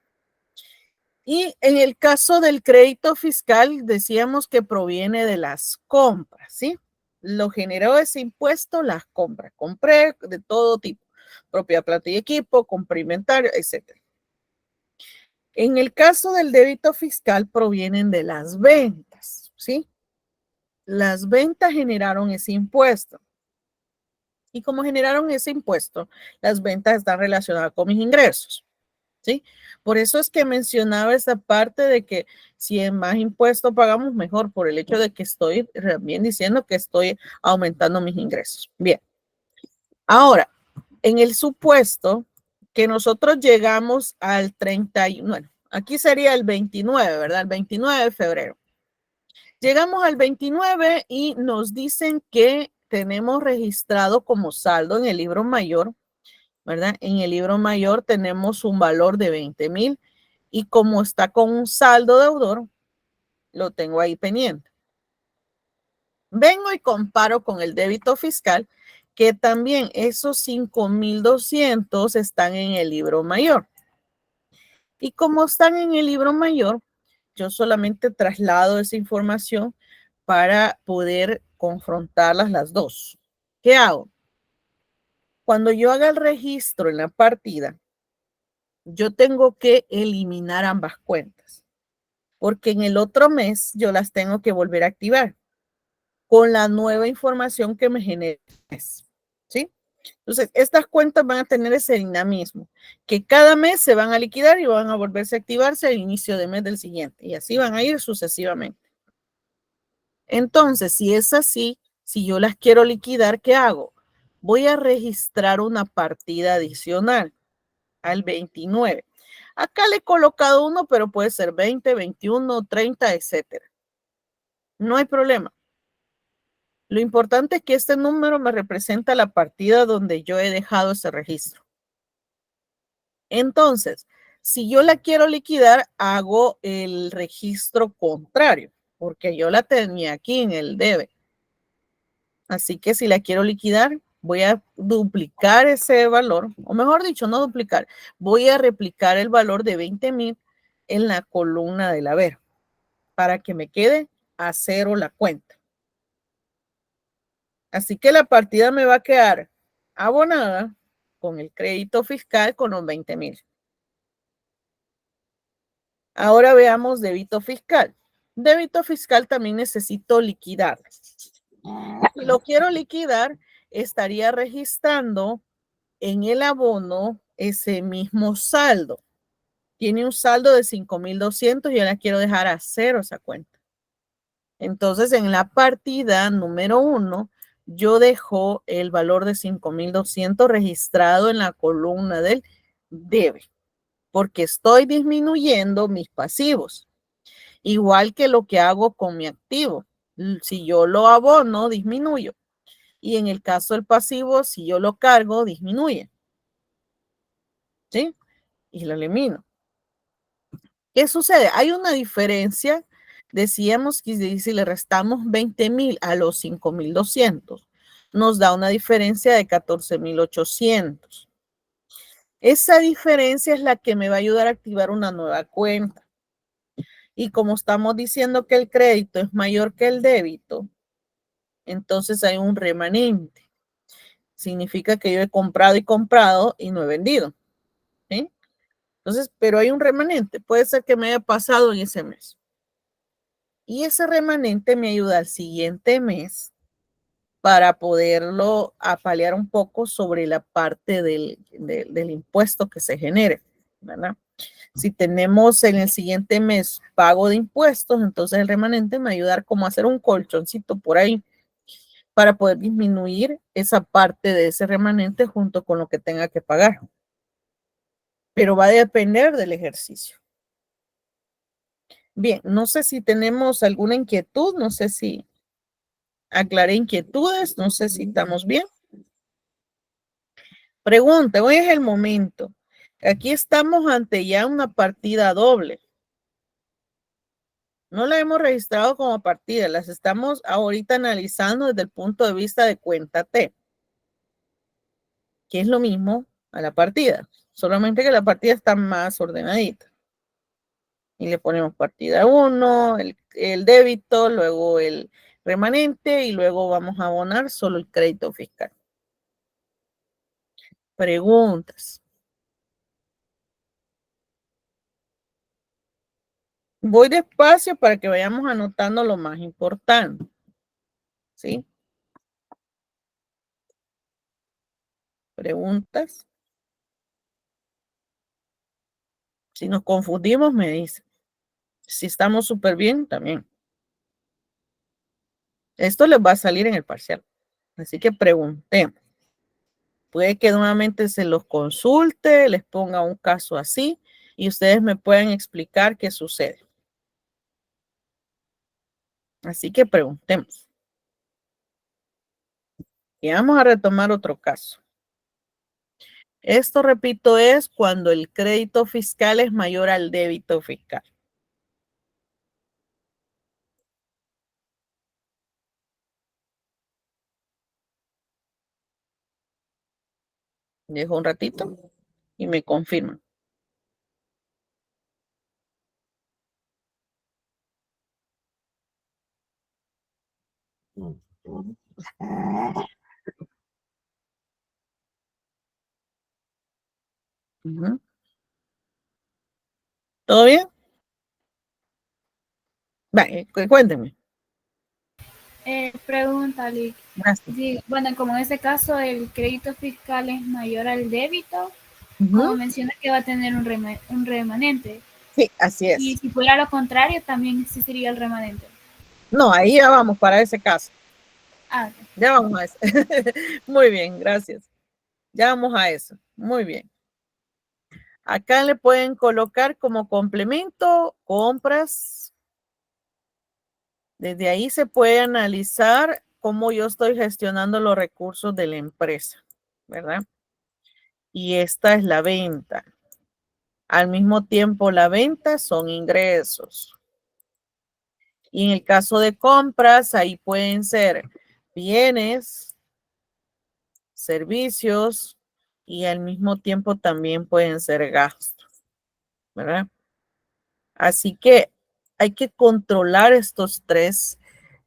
Y en el caso del crédito fiscal, decíamos que proviene de las compras, ¿sí? Lo generó ese impuesto, las compras. Compré de todo tipo, propiedad, plata y equipo, compra inventario, etc. En el caso del débito fiscal, provienen de las ventas, ¿sí? Las ventas generaron ese impuesto. Y como generaron ese impuesto, las ventas están relacionadas con mis ingresos, ¿sí? Por eso es que mencionaba esa parte de que si en más impuesto pagamos mejor, por el hecho de que estoy también diciendo que estoy aumentando mis ingresos. Bien. Ahora, en el supuesto que nosotros llegamos al 31, bueno, aquí sería el 29, ¿verdad? El 29 de febrero. Llegamos al 29 y nos dicen que tenemos registrado como saldo en el libro mayor, ¿verdad? En el libro mayor tenemos un valor de 20,000 y como está con un saldo deudor, lo tengo ahí pendiente. Vengo y comparo con el débito fiscal, que también esos 5,200 están en el libro mayor. Y como están en el libro mayor, yo solamente traslado esa información para poder confrontarlas las dos. ¿Qué hago? Cuando yo haga el registro en la partida, yo tengo que eliminar ambas cuentas, porque en el otro mes yo las tengo que volver a activar con la nueva información que me genere, ¿sí? Entonces, estas cuentas van a tener ese dinamismo, que cada mes se van a liquidar y van a volverse a activarse al inicio de mes del siguiente, y así van a ir sucesivamente. Entonces, si es así, si yo las quiero liquidar, ¿qué hago? Voy a registrar una partida adicional al 29. Acá le he colocado uno, pero puede ser 20, 21, 30, etcétera. No hay problema. Lo importante es que este número me representa la partida donde yo he dejado ese registro. Entonces, si yo la quiero liquidar, hago el registro contrario, porque yo la tenía aquí en el debe. Así que si la quiero liquidar, voy a duplicar ese valor, o mejor dicho, no duplicar, voy a replicar el valor de 20,000 en la columna del haber para que me quede a cero la cuenta. Así que la partida me va a quedar abonada con el crédito fiscal con los 20,000. Ahora veamos débito fiscal. Débito fiscal también necesito liquidar. Si lo quiero liquidar, estaría registrando en el abono ese mismo saldo. Tiene un saldo de 5,200 y yo la quiero dejar a cero esa cuenta. Entonces, en la partida número 1, yo dejo el valor de 5,200 registrado en la columna del debe. porque estoy disminuyendo mis pasivos, igual que lo que hago con mi activo. Si yo lo abono, disminuyo. Y en el caso del pasivo, si yo lo cargo, disminuye. ¿Sí? Y lo elimino. ¿Qué sucede? Hay una diferencia. Decíamos que si le restamos 20,000 a los 5,200, nos da una diferencia de 14,800. Esa diferencia es la que me va a ayudar a activar una nueva cuenta. Y como estamos diciendo que el crédito es mayor que el débito, entonces hay un remanente. Significa que yo he comprado y no he vendido. ¿Sí? Entonces, pero hay un remanente. Puede ser que me haya pasado en ese mes. Y ese remanente me ayuda al siguiente mes para poderlo apalear un poco sobre la parte del impuesto que se genere, ¿verdad? Si tenemos en el siguiente mes pago de impuestos, entonces el remanente me va a ayudar como a hacer un colchoncito por ahí para poder disminuir esa parte de ese remanente junto con lo que tenga que pagar. Pero va a depender del ejercicio. Bien, no sé si tenemos alguna inquietud, no sé si aclaré inquietudes, no sé si estamos bien. Pregunta, hoy es el momento. Aquí estamos ante ya una partida doble. No la hemos registrado como partida, las estamos ahorita analizando desde el punto de vista de cuenta T, que es lo mismo a la partida, solamente que la partida está más ordenadita. Y le ponemos partida 1, el débito, luego el remanente y luego vamos a abonar solo el crédito fiscal. Preguntas. Voy despacio para que vayamos anotando lo más importante. ¿Sí? Preguntas. Si nos confundimos, me dicen. Si estamos súper bien, también. Esto les va a salir en el parcial. Así que preguntemos. Puede que nuevamente se los consulte, les ponga un caso así y ustedes me pueden explicar qué sucede. Así que preguntemos. Y vamos a retomar otro caso. Esto, repito, es cuando el crédito fiscal es mayor al débito fiscal. Dejo un ratito y me confirman. ¿Todo bien? Vale, cuéntenme. Pregunta, Lick. Gracias. Bueno, como en este caso el crédito fiscal es mayor al débito, como Ujú. menciona que va a tener un remanente. Sí, así Y es. si fuera lo contrario, también existiría el remanente. No, ahí ya vamos para ese caso. Ah, Ya vamos a eso. Muy bien, gracias. Ya vamos a eso. Muy bien. Acá le pueden colocar como complemento compras. Desde ahí se puede analizar cómo yo estoy gestionando los recursos de la empresa, ¿verdad? Y esta es la venta. Al mismo tiempo, la venta son ingresos. Y en el caso de compras, ahí pueden ser bienes, servicios y al mismo tiempo también pueden ser gastos, ¿verdad? Así que hay que controlar estos tres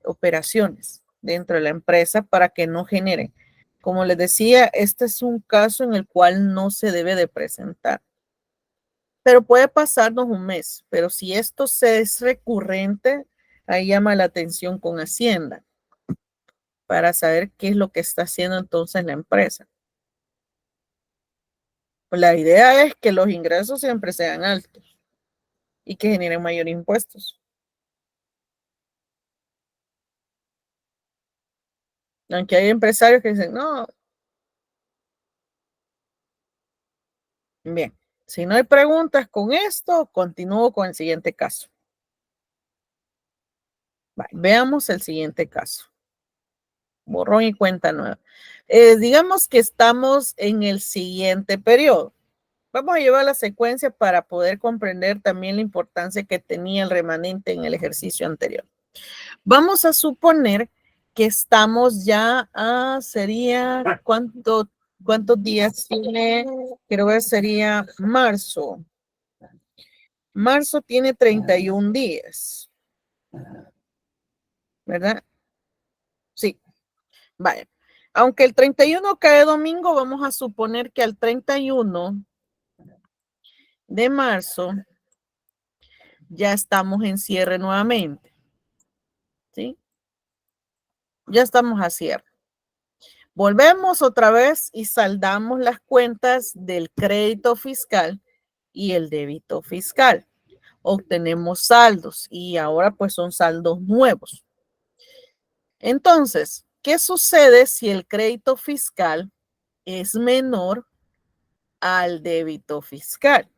operaciones dentro de la empresa para que no generen. Como les decía, este es un caso en el cual no se debe de presentar. Pero puede pasarnos un mes, pero si esto es recurrente, ahí llama la atención con Hacienda para saber qué es lo que está haciendo entonces la empresa. Pues la idea es que los ingresos siempre sean altos y que generen mayor impuestos. Aunque hay empresarios que dicen, no, bien, Si no hay preguntas con esto, continúo con el siguiente caso. Veamos el siguiente caso. Borrón y cuenta nueva. Digamos que estamos en el siguiente periodo. Vamos a llevar la secuencia para poder comprender también la importancia que tenía el remanente en el ejercicio anterior. Vamos a suponer que estamos ya sería, ¿cuántos días tiene? Quiero ver, sería marzo. Marzo tiene 31 días, ¿verdad? Sí, vaya. Aunque el 31 cae domingo, vamos a suponer que al 31 de marzo ya estamos en cierre nuevamente, ¿sí? Ya estamos a cierre. Volvemos otra vez y saldamos las cuentas del crédito fiscal y el débito fiscal. Obtenemos saldos y ahora pues son saldos nuevos. Entonces, ¿qué sucede si el crédito fiscal es menor al débito fiscal?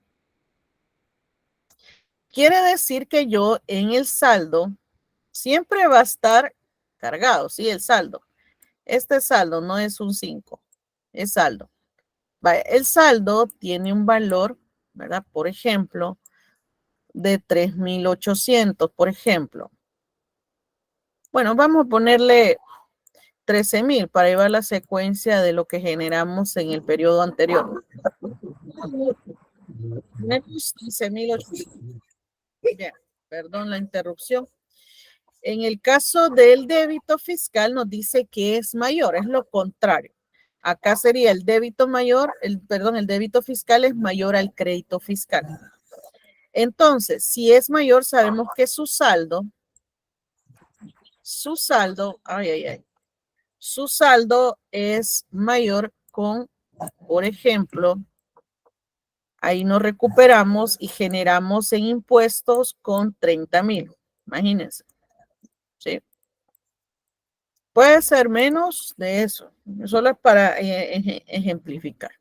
Quiere decir que yo en el saldo siempre va a estar cargado, ¿sí? El saldo. Este saldo no es un 5, es saldo. Vaya, el saldo tiene un valor, ¿verdad? Por ejemplo, de 3,800, por ejemplo. Bueno, vamos a ponerle 13,000 para llevar la secuencia de lo que generamos en el periodo anterior. 13,800. Ya, perdón la interrupción. En el caso del débito fiscal nos dice que es mayor, es lo contrario. Acá sería el débito mayor, el débito fiscal es mayor al crédito fiscal. Entonces, si es mayor, sabemos que su saldo, su saldo es mayor con, por ejemplo, ahí nos recuperamos y generamos en impuestos con 30,000. Imagínense, ¿sí? Puede ser menos de eso, solo es para ejemplificar.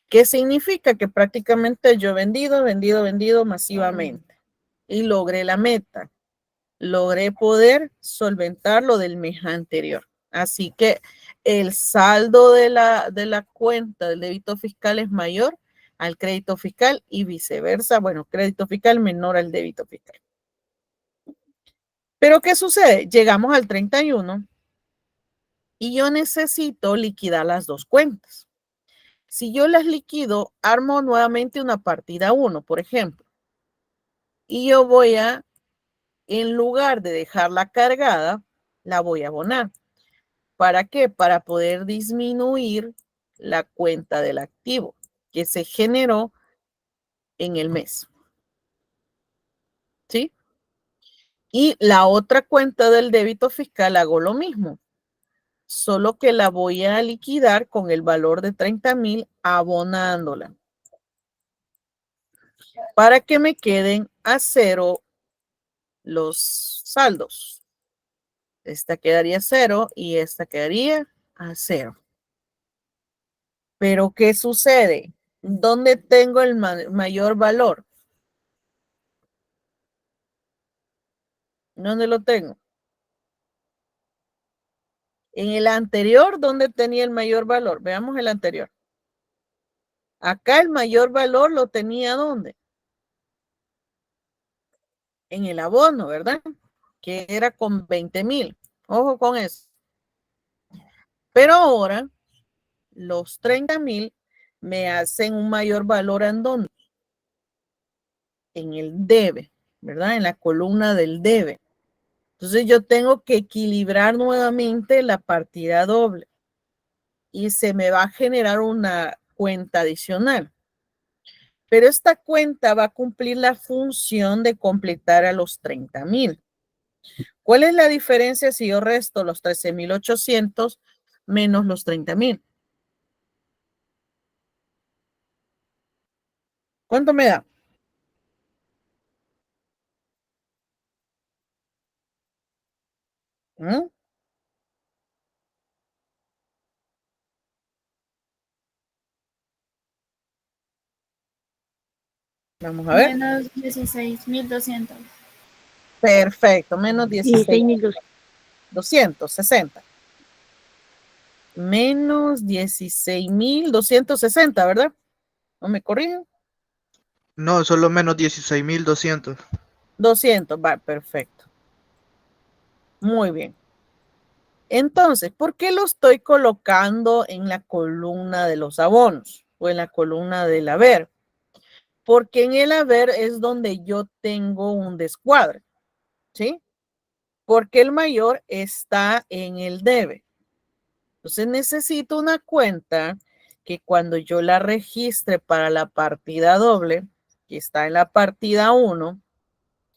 ¿Qué significa? Que prácticamente yo he vendido masivamente y logré la meta. Logré poder solventar lo del mes anterior. Así que el saldo de la cuenta del débito fiscal es mayor al crédito fiscal y viceversa. Bueno, crédito fiscal menor al débito fiscal. Pero ¿qué sucede? Llegamos al 31 y yo necesito liquidar las dos cuentas. Si yo las liquido, armo nuevamente una partida 1, por ejemplo. Y yo voy a, en lugar de dejarla cargada, la voy a abonar. ¿Para qué? Para poder disminuir la cuenta del activo que se generó en el mes. ¿Sí? Y la otra cuenta del débito fiscal hago lo mismo, solo que la voy a liquidar con el valor de 30,000 abonándola para que me queden a cero los saldos. Esta quedaría cero y esta quedaría a cero. Pero ¿qué sucede? ¿Dónde tengo el mayor valor? ¿Dónde lo tengo? En el anterior, ¿dónde tenía el mayor valor? Veamos el anterior. Acá el mayor valor lo tenía ¿dónde? En el abono, ¿verdad? Que era con 20,000. Ojo con eso. Pero ahora los 30,000 me hacen un mayor valor ¿en dónde? En el debe, ¿verdad? En la columna del debe. Entonces yo tengo que equilibrar nuevamente la partida doble y se me va a generar una cuenta adicional. Pero esta cuenta va a cumplir la función de completar a los 30,000. ¿Cuál es la diferencia si yo resto los 13,800 menos los 30,000? ¿Cuánto me da? ¿Mm? Vamos a ver. Menos 16.200. Perfecto, menos 16.200. 16.260. Menos 16.260, ¿verdad? ¿No me corrigen? No, solo menos 16.200. 200, va, perfecto. Muy bien. Entonces, ¿por qué lo estoy colocando en la columna de los abonos o en la columna del haber? Porque en el haber es donde yo tengo un descuadre, ¿sí? Porque el mayor está en el debe. Entonces necesito una cuenta que cuando yo la registre para la partida doble, que está en la partida 1,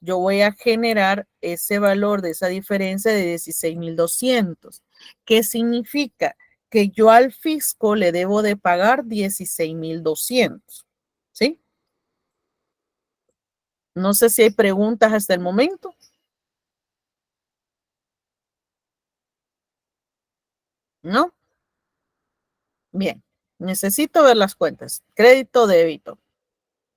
yo voy a generar ese valor de esa diferencia de 16.200. ¿Qué significa? Que yo al fisco le debo de pagar 16.200. ¿Sí? No sé si hay preguntas hasta el momento. ¿No? Bien. Necesito ver las cuentas. Crédito, débito.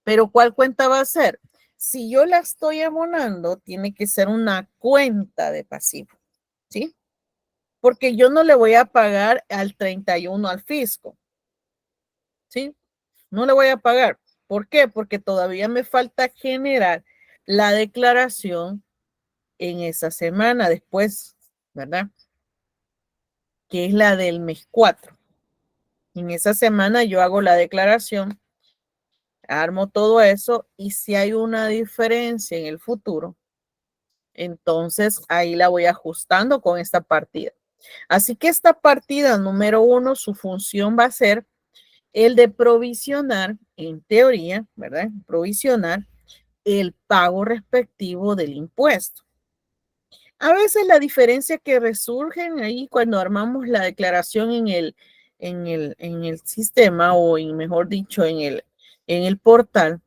Pero ¿cuál cuenta va a ser? Si yo la estoy abonando, tiene que ser una cuenta de pasivo. ¿Sí? Porque yo no le voy a pagar al 31 al fisco. ¿Sí? No le voy a pagar. ¿Por qué? Porque todavía me falta generar la declaración en esa semana después, ¿verdad? Que es la del mes 4. En esa semana yo hago la declaración, armo todo eso y si hay una diferencia en el futuro, entonces ahí la voy ajustando con esta partida. Así que esta partida número 1, su función va a ser el de provisionar, en teoría, ¿verdad? Provisionar el pago respectivo del impuesto. A veces la diferencia que resurgen ahí cuando armamos la declaración en el sistema o mejor dicho en el portal,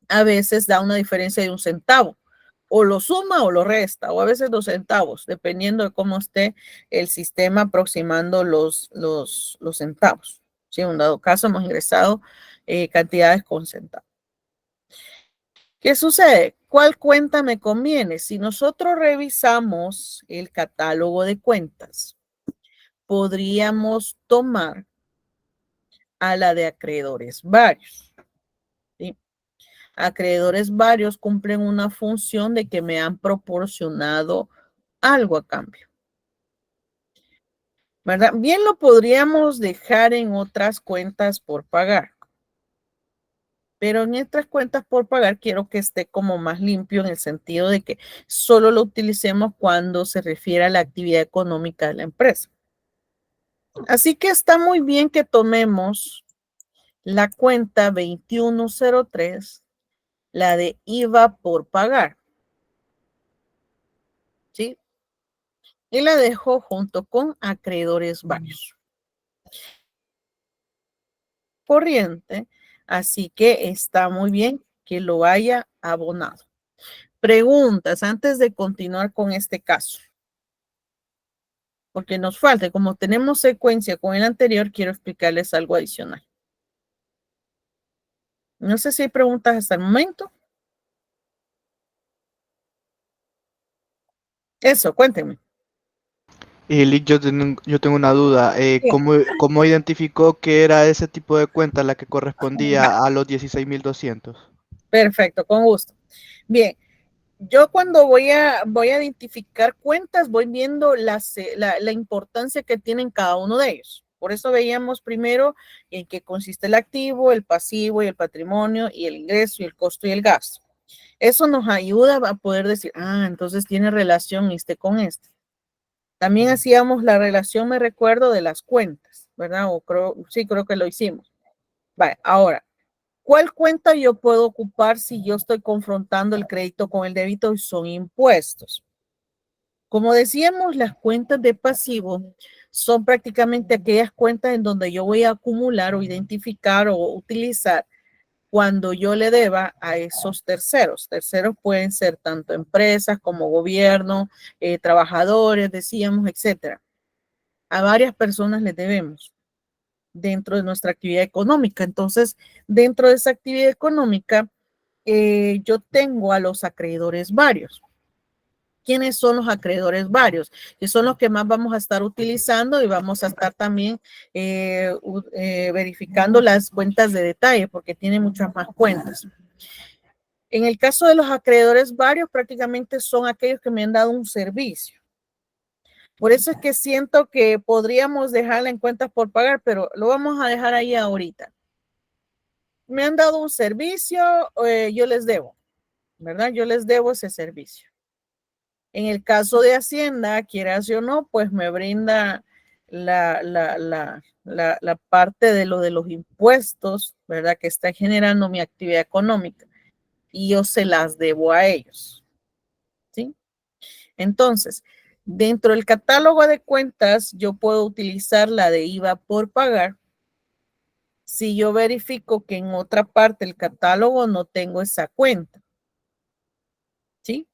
a veces da una diferencia de 1 centavo. O lo suma o lo resta, o a veces 2 centavos, dependiendo de cómo esté el sistema aproximando los centavos. Si en un dado caso hemos ingresado cantidades con centavos. ¿Qué sucede? ¿Cuál cuenta me conviene? Si nosotros revisamos el catálogo de cuentas, podríamos tomar a la de acreedores varios. ¿Sí? Acreedores varios cumplen una función de que me han proporcionado algo a cambio. ¿Verdad? Bien lo podríamos dejar en otras cuentas por pagar. Pero en estas cuentas por pagar quiero que esté como más limpio en el sentido de que solo lo utilicemos cuando se refiere a la actividad económica de la empresa. Así que está muy bien que tomemos la cuenta 2103, la de IVA por pagar. ¿Sí? Y la dejo junto con acreedores varios. Corriente, así que está muy bien que lo haya abonado. Preguntas antes de continuar con este caso. Porque nos falta, como tenemos secuencia con el anterior, quiero explicarles algo adicional. No sé si hay preguntas hasta el momento. Eso, cuéntenme. Lick, yo tengo una duda. ¿Cómo identificó que era ese tipo de cuenta la que correspondía a los 16.200? Perfecto, con gusto. Bien, yo cuando voy a identificar cuentas, voy viendo la importancia que tienen cada uno de ellos. Por eso veíamos primero en qué consiste el activo, el pasivo y el patrimonio y el ingreso y el costo y el gasto. Eso nos ayuda a poder decir, entonces tiene relación este con este. También hacíamos la relación, me recuerdo, de las cuentas, ¿verdad? Creo que lo hicimos. Vale, ahora, ¿cuál cuenta yo puedo ocupar si yo estoy confrontando el crédito con el débito y son impuestos? Como decíamos, las cuentas de pasivo son prácticamente aquellas cuentas en donde yo voy a acumular o identificar o utilizar cuando yo le deba a esos terceros. Terceros pueden ser tanto empresas como gobierno, trabajadores, decíamos, etcétera. A varias personas les debemos. dentro de nuestra actividad económica. Entonces, dentro de esa actividad económica, yo tengo a los acreedores varios. ¿Quiénes son los acreedores varios? Que son los que más vamos a estar utilizando y vamos a estar también verificando las cuentas de detalle porque tiene muchas más cuentas. En el caso de los acreedores varios, prácticamente son aquellos que me han dado un servicio. Por eso es que siento que podríamos dejarla en cuentas por pagar, pero lo vamos a dejar ahí ahorita. Me han dado un servicio, yo les debo, ¿verdad? Yo les debo ese servicio. En el caso de Hacienda, quieras o no, pues me brinda la parte de los impuestos, ¿verdad? Que está generando mi actividad económica y yo se las debo a ellos, ¿sí? Entonces, dentro del catálogo de cuentas, yo puedo utilizar la de IVA por pagar. Si yo verifico que en otra parte del catálogo no tengo esa cuenta, ¿sí?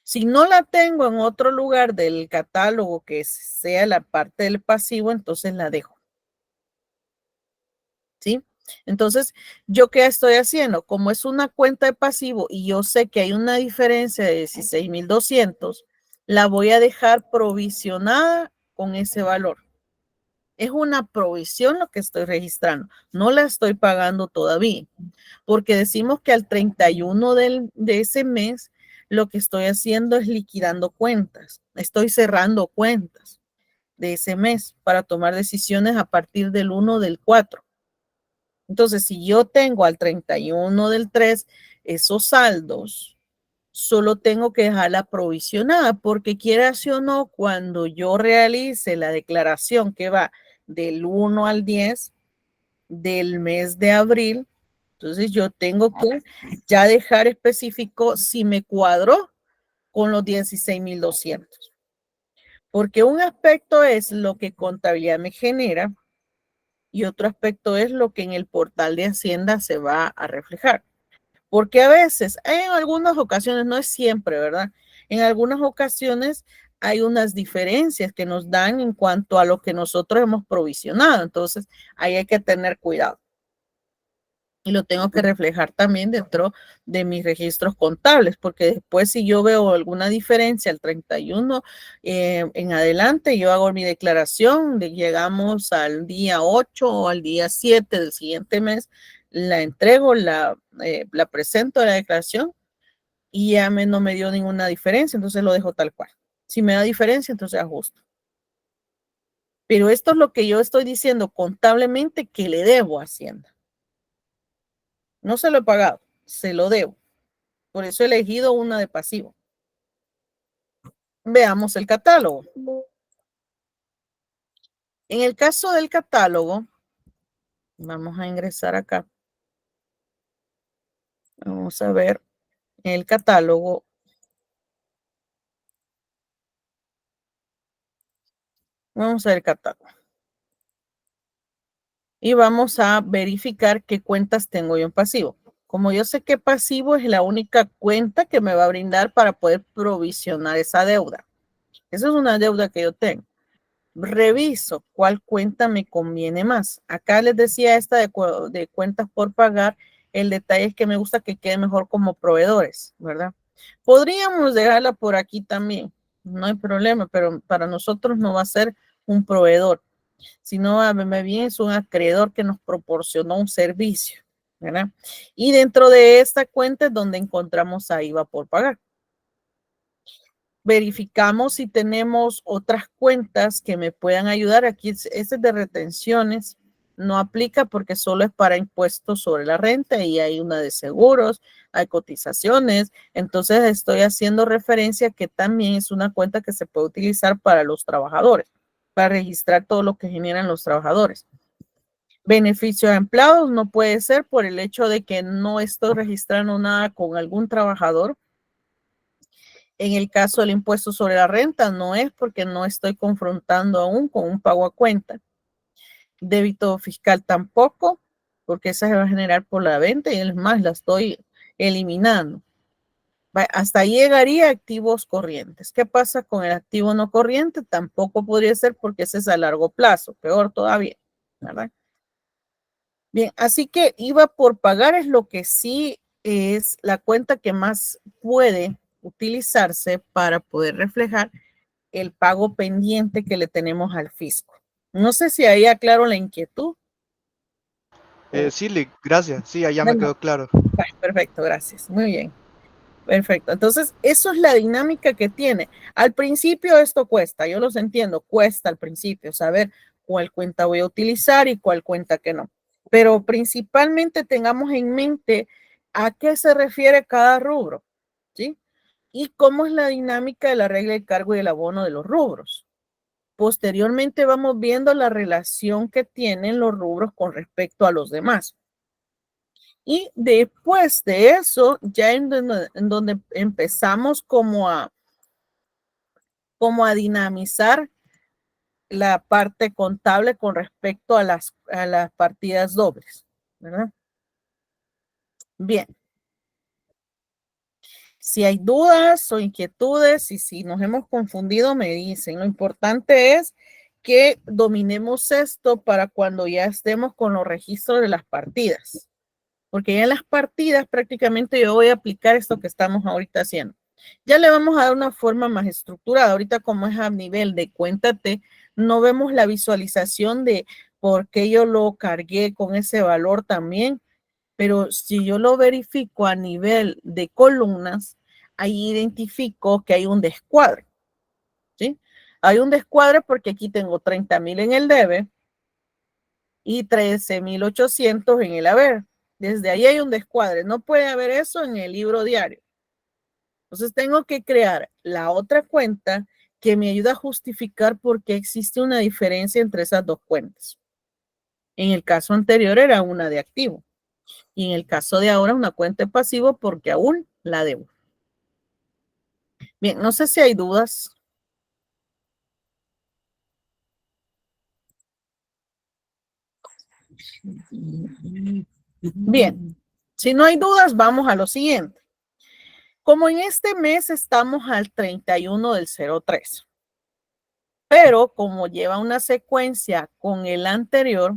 Si no la tengo en otro lugar del catálogo que sea la parte del pasivo, entonces la dejo, ¿sí? Entonces, ¿yo qué estoy haciendo? Como es una cuenta de pasivo y yo sé que hay una diferencia de 16,200, la voy a dejar provisionada con ese valor. Es una provisión lo que estoy registrando. No la estoy pagando todavía, porque decimos que al 31 de ese mes, lo que estoy haciendo es liquidando cuentas. Estoy cerrando cuentas de ese mes para tomar decisiones a partir del 1 del 4. Entonces, si yo tengo al 31 del 3 esos saldos, solo tengo que dejarla provisionada, porque quiera sí o no, cuando yo realice la declaración que va del 1 al 10 del mes de abril, entonces yo tengo que ya dejar específico si me cuadró con los 16,200. Porque un aspecto es lo que contabilidad me genera y otro aspecto es lo que en el portal de Hacienda se va a reflejar. Porque a veces, en algunas ocasiones, no es siempre, ¿verdad? En algunas ocasiones hay unas diferencias que nos dan en cuanto a lo que nosotros hemos provisionado. Entonces, ahí hay que tener cuidado. Y lo tengo que reflejar también dentro de mis registros contables, porque después si yo veo alguna diferencia al 31 en adelante, yo hago mi declaración, llegamos al día 8 o al día 7 del siguiente mes, la entrego, la presento a la declaración y ya no me dio ninguna diferencia, entonces lo dejo tal cual. Si me da diferencia, entonces ajusto. Pero esto es lo que yo estoy diciendo contablemente que le debo a Hacienda. No se lo he pagado, se lo debo. Por eso he elegido una de pasivo. Veamos el catálogo. En el caso del catálogo, vamos a ingresar acá. Vamos a ver el catálogo. Vamos a ver el catálogo. Y vamos a verificar qué cuentas tengo yo en pasivo. Como yo sé que pasivo es la única cuenta que me va a brindar para poder provisionar esa deuda. Esa es una deuda que yo tengo. Reviso cuál cuenta me conviene más. Acá les decía esta de cuentas por pagar. El detalle es que me gusta que quede mejor como proveedores, ¿verdad? Podríamos dejarla por aquí también. No hay problema, pero para nosotros no va a ser un proveedor, sino bien es un acreedor que nos proporcionó un servicio, ¿verdad? Y dentro de esta cuenta es donde encontramos a IVA por pagar. Verificamos si tenemos otras cuentas que me puedan ayudar. Aquí este de retenciones no aplica porque solo es para impuestos sobre la renta y hay una de seguros, hay cotizaciones. Entonces estoy haciendo referencia que también es una cuenta que se puede utilizar para los trabajadores, para registrar todo lo que generan los trabajadores. Beneficios a empleados no puede ser por el hecho de que no estoy registrando nada con algún trabajador. En el caso del impuesto sobre la renta, no es porque no estoy confrontando aún con un pago a cuenta. Débito fiscal tampoco, porque esa se va a generar por la venta y es más, la estoy eliminando. Hasta ahí llegaría activos corrientes. ¿Qué pasa con el activo no corriente? Tampoco podría ser porque ese es a largo plazo, peor todavía. ¿verdad? Bien, así que IVA por pagar es lo que sí es la cuenta que más puede utilizarse para poder reflejar el pago pendiente que le tenemos al fisco. No sé si ahí aclaro la inquietud. Sí, Lick, gracias. Sí, allá me Bueno, quedó claro. perfecto, gracias. Muy bien. Perfecto. Entonces, eso es la dinámica que tiene. Al principio esto cuesta, yo los entiendo, cuesta al principio saber cuál cuenta voy a utilizar y cuál cuenta que no. Pero principalmente tengamos en mente a qué se refiere cada rubro, ¿sí? Y cómo es la dinámica de la regla de cargo y el abono de los rubros. Posteriormente vamos viendo la relación que tienen los rubros con respecto a los demás. Y después de eso, ya en donde empezamos como a dinamizar la parte contable con respecto a las partidas dobles, ¿verdad? Bien. Si hay dudas o inquietudes y si nos hemos confundido, me dicen. Lo importante es que dominemos esto para cuando ya estemos con los registros de las partidas. Porque ya en las partidas prácticamente yo voy a aplicar esto que estamos ahorita haciendo. Ya le vamos a dar una forma más estructurada. Ahorita como es a nivel de cuéntate, no vemos la visualización de por qué yo lo cargué con ese valor también, pero si yo lo verifico a nivel de columnas, ahí identifico que hay un descuadre, ¿sí? Hay un descuadre porque aquí tengo 30,000 en el debe y 13,800 en el haber. Desde ahí hay un descuadre. No puede haber eso en el libro diario. Entonces tengo que crear la otra cuenta que me ayuda a justificar por qué existe una diferencia entre esas dos cuentas. En el caso anterior era una de activo y en el caso de ahora una cuenta de pasivo porque aún la debo. Bien, no sé si hay dudas. Bien, si no hay dudas, vamos a lo siguiente. Como en este mes estamos al 31 del 03, pero como lleva una secuencia con el anterior,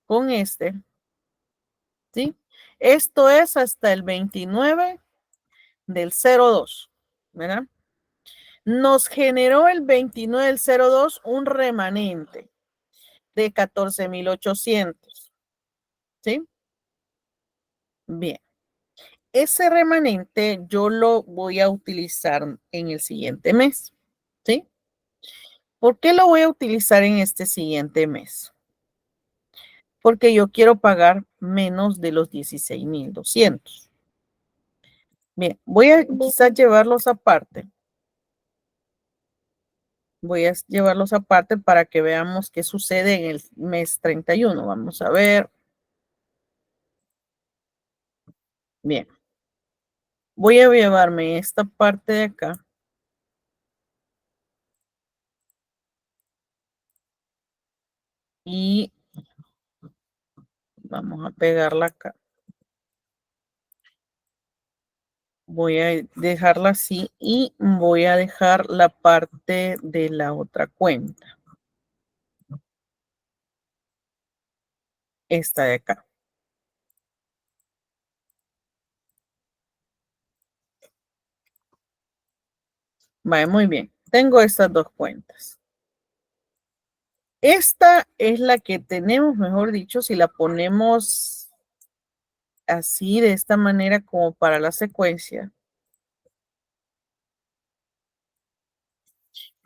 con este, ¿sí? Esto es hasta el 29 del 02, ¿verdad? Nos generó el 29 del 02 un remanente de 14,800, ¿sí? Bien. Ese remanente yo lo voy a utilizar en el siguiente mes, ¿sí? ¿Por qué lo voy a utilizar en este siguiente mes? Porque yo quiero pagar menos de los 16,200. Bien, voy a quizás llevarlos aparte. Voy a llevarlos aparte para que veamos qué sucede en el mes 31. Vamos a ver. Bien. Voy a llevarme esta parte de acá. Y vamos a pegarla acá. Voy a dejarla así y voy a dejar la parte de la otra cuenta. Esta de acá. Vale, muy bien. Tengo estas dos cuentas. Esta es la que tenemos, mejor dicho, si la ponemos así, de esta manera, como para la secuencia.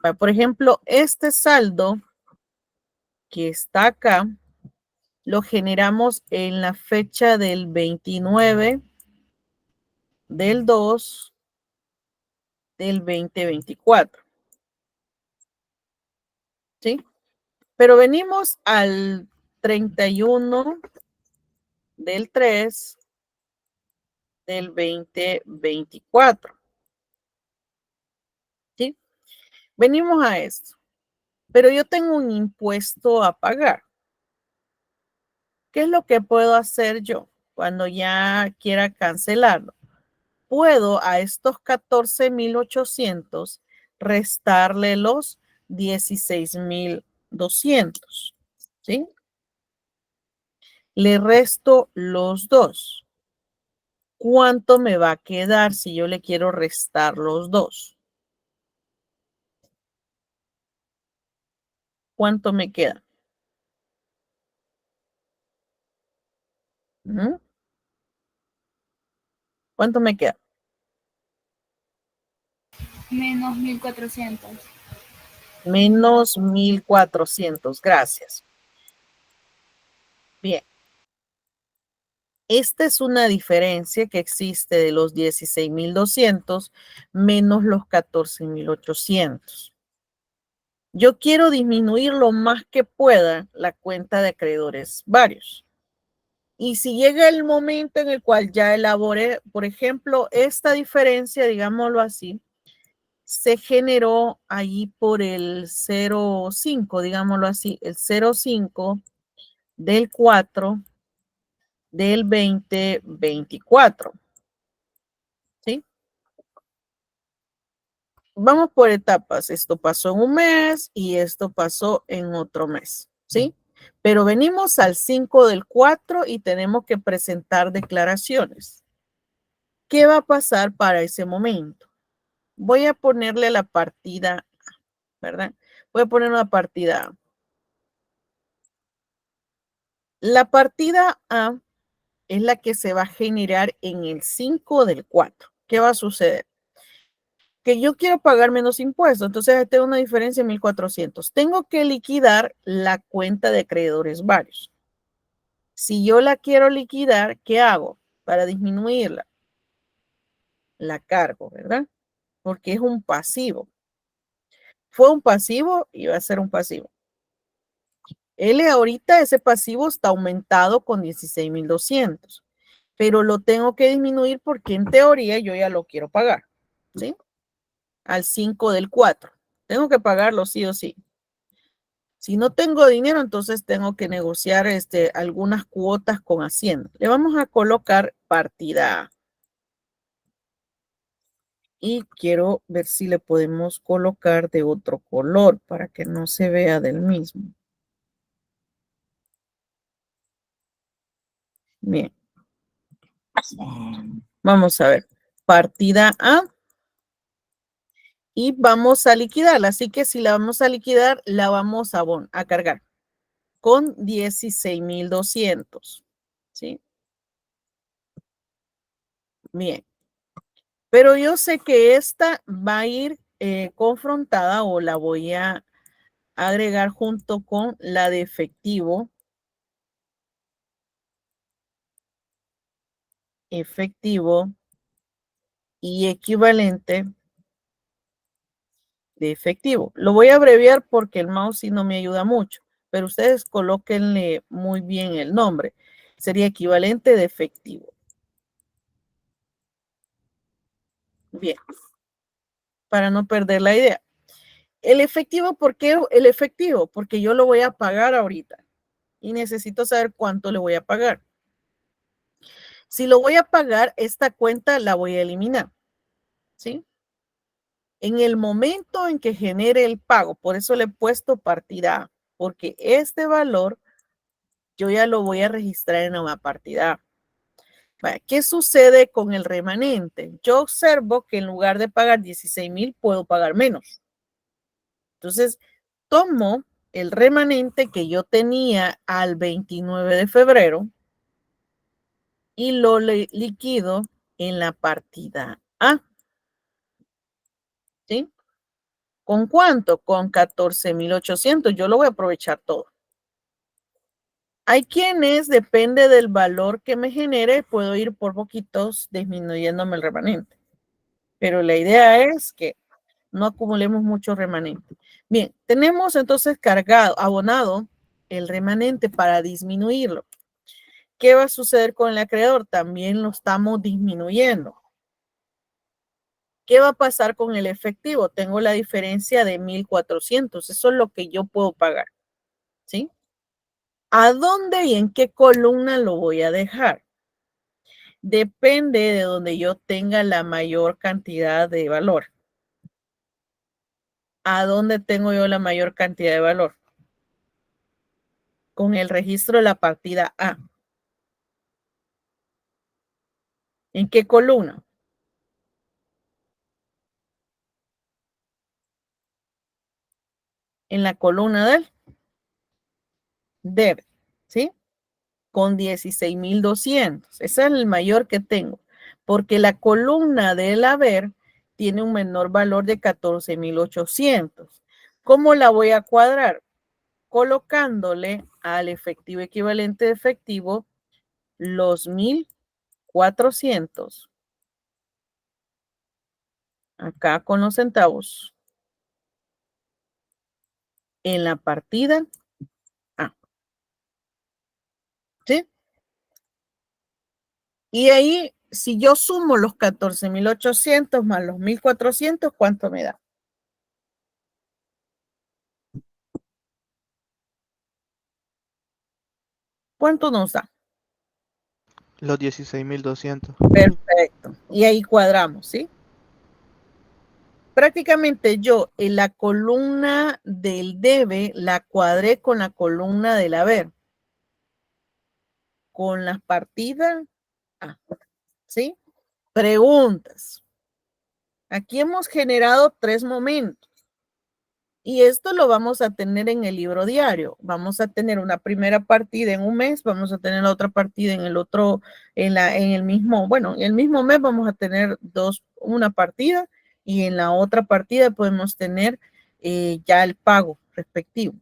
Vale, por ejemplo, este saldo que está acá, lo generamos en la fecha del 29 del 2 del 2024. ¿Sí? Pero venimos al 31 del 3 del 2024. ¿Sí? Venimos a esto. Pero yo tengo un impuesto a pagar. ¿Qué es lo que puedo hacer yo cuando ya quiera cancelarlo? Puedo a estos 14,800 restarle los 16,000 200, ¿sí? Le resto los dos. ¿Cuánto me va a quedar si yo le quiero restar los dos? ¿Cuánto me queda? ¿Mm? ¿Cuánto me queda? Menos 1400. Menos 1400. Gracias. Bien. Esta es una diferencia que existe de los 16.200 menos los 14.800. Yo quiero disminuir lo más que pueda la cuenta de acreedores varios. Y si llega el momento en el cual ya elaboré, por ejemplo, esta diferencia, digámoslo así, se generó allí por el 0,5, digámoslo así, el 0,5 del 4 del 2024. ¿Sí? Vamos por etapas. Esto pasó en un mes y esto pasó en otro mes. ¿Sí? Pero venimos al 5 del 4 y tenemos que presentar declaraciones. ¿Qué va a pasar para ese momento? Voy a ponerle la partida A, ¿verdad? Voy a poner una partida A. La partida A es la que se va a generar en el 5 del 4. ¿Qué va a suceder? Que yo quiero pagar menos impuestos, entonces tengo una diferencia de 1.400. Tengo que liquidar la cuenta de acreedores varios. Si yo la quiero liquidar, ¿qué hago para disminuirla? La cargo, ¿verdad? Porque es un pasivo. Fue un pasivo y va a ser un pasivo. L ahorita ese pasivo está aumentado con 16.200, pero lo tengo que disminuir porque en teoría yo ya lo quiero pagar, ¿sí? Al 5 del 4. Tengo que pagarlo sí o sí. Si no tengo dinero, entonces tengo que negociar algunas cuotas con Hacienda. Le vamos a colocar partida A. Y quiero ver si le podemos colocar de otro color para que no se vea del mismo. Bien. Vamos a ver. Partida A. Y vamos a liquidarla. Así que si la vamos a liquidar, la vamos a cargar con 16.200. ¿Sí? Bien. Pero yo sé que esta va a ir confrontada o la voy a agregar junto con la de efectivo. Efectivo y equivalente de efectivo. Lo voy a abreviar porque el mouse sí no me ayuda mucho, pero ustedes colóquenle muy bien el nombre. Sería equivalente de efectivo. Bien, para no perder la idea. El efectivo, ¿por qué el efectivo? Porque yo lo voy a pagar ahorita y necesito saber cuánto le voy a pagar. Si lo voy a pagar, esta cuenta la voy a eliminar, ¿sí? En el momento en que genere el pago, por eso le he puesto partida A, porque este valor yo ya lo voy a registrar en una partida A. ¿Qué sucede con el remanente? Yo observo que en lugar de pagar 16.000, puedo pagar menos. Entonces, tomo el remanente que yo tenía al 29 de febrero y lo liquido en la partida A. ¿Sí? ¿Con cuánto? Con 14.800. Yo lo voy a aprovechar todo. Hay quienes, depende del valor que me genere, puedo ir por poquitos disminuyéndome el remanente. Pero la idea es que no acumulemos mucho remanente. Bien, tenemos entonces cargado, abonado el remanente para disminuirlo. ¿Qué va a suceder con el acreedor? También lo estamos disminuyendo. ¿Qué va a pasar con el efectivo? Tengo la diferencia de 1.400. Eso es lo que yo puedo pagar. ¿Sí? ¿A dónde y en qué columna lo voy a dejar? Depende de donde yo tenga la mayor cantidad de valor. ¿A dónde tengo yo la mayor cantidad de valor? con el registro de la partida A. ¿En qué columna? En la columna del debe, ¿sí? Con 16,200. Ese es el mayor que tengo, porque la columna del haber tiene un menor valor de 14,800. ¿Cómo la voy a cuadrar? Colocándole al efectivo equivalente de efectivo los 1,400. Acá con los centavos. En la partida A. ¿Sí? Y ahí, si yo sumo los 14,800 más los 1,400, ¿cuánto me da? ¿Cuánto nos da? Los 16,200. Perfecto. Y ahí cuadramos, ¿sí? Prácticamente yo en la columna del debe la cuadré con la columna del haber. Con las partidas A. ¿Sí? Preguntas. Aquí hemos generado 3 momentos. Y esto lo vamos a tener en el libro diario. Vamos a tener una primera partida en un mes, vamos a tener la otra partida en el otro, en el mismo, bueno, en el mismo mes vamos a tener una partida y en la otra partida podemos tener ya el pago respectivo,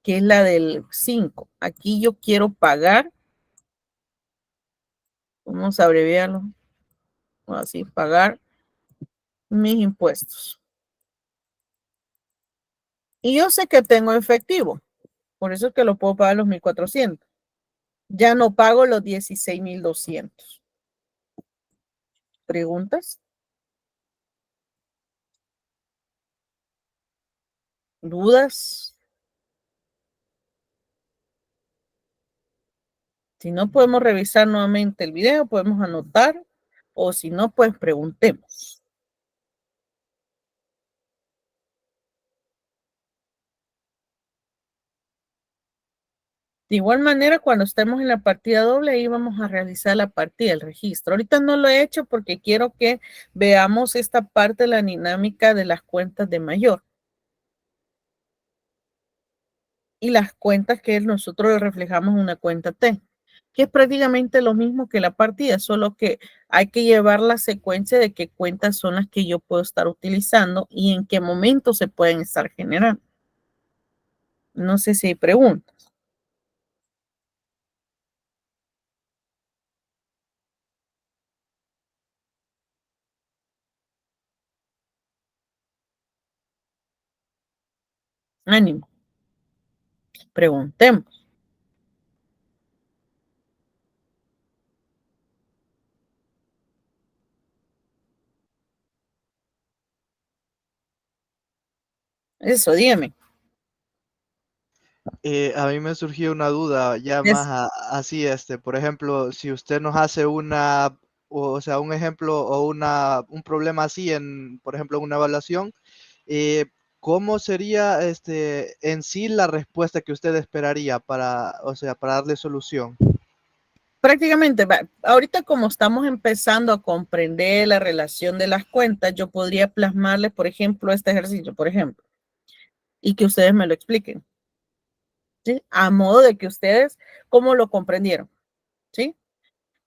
que es la del 5. Aquí yo quiero pagar, vamos a abreviarlo, así, pagar mis impuestos. Y yo sé que tengo efectivo, por eso es que lo puedo pagar los 1,400. Ya no pago los 16,200. ¿Preguntas? ¿Dudas? Si no, podemos revisar nuevamente el video, podemos anotar, o si no, pues preguntemos. De igual manera, cuando estemos en la partida doble, ahí vamos a realizar la partida, el registro. Ahorita no lo he hecho porque quiero que veamos esta parte de la dinámica de las cuentas de mayor. Y las cuentas que nosotros reflejamos en una cuenta T, que es prácticamente lo mismo que la partida, solo que hay que llevar la secuencia de qué cuentas son las que yo puedo estar utilizando y en qué momento se pueden estar generando. No sé si hay preguntas. Ánimo. Preguntemos. Eso, dígame. A mí me surgió una duda ya Es más así, por ejemplo, si usted nos hace o sea, un ejemplo o un problema así por ejemplo, una evaluación, ¿cómo sería en sí la respuesta que usted esperaría o sea, para darle solución? prácticamente, ahorita como estamos empezando a comprender la relación de las cuentas, yo podría plasmarles, por ejemplo, este ejercicio, por ejemplo, y que ustedes me lo expliquen. ¿Sí? A modo de que ustedes, ¿cómo lo comprendieron? ¿Sí?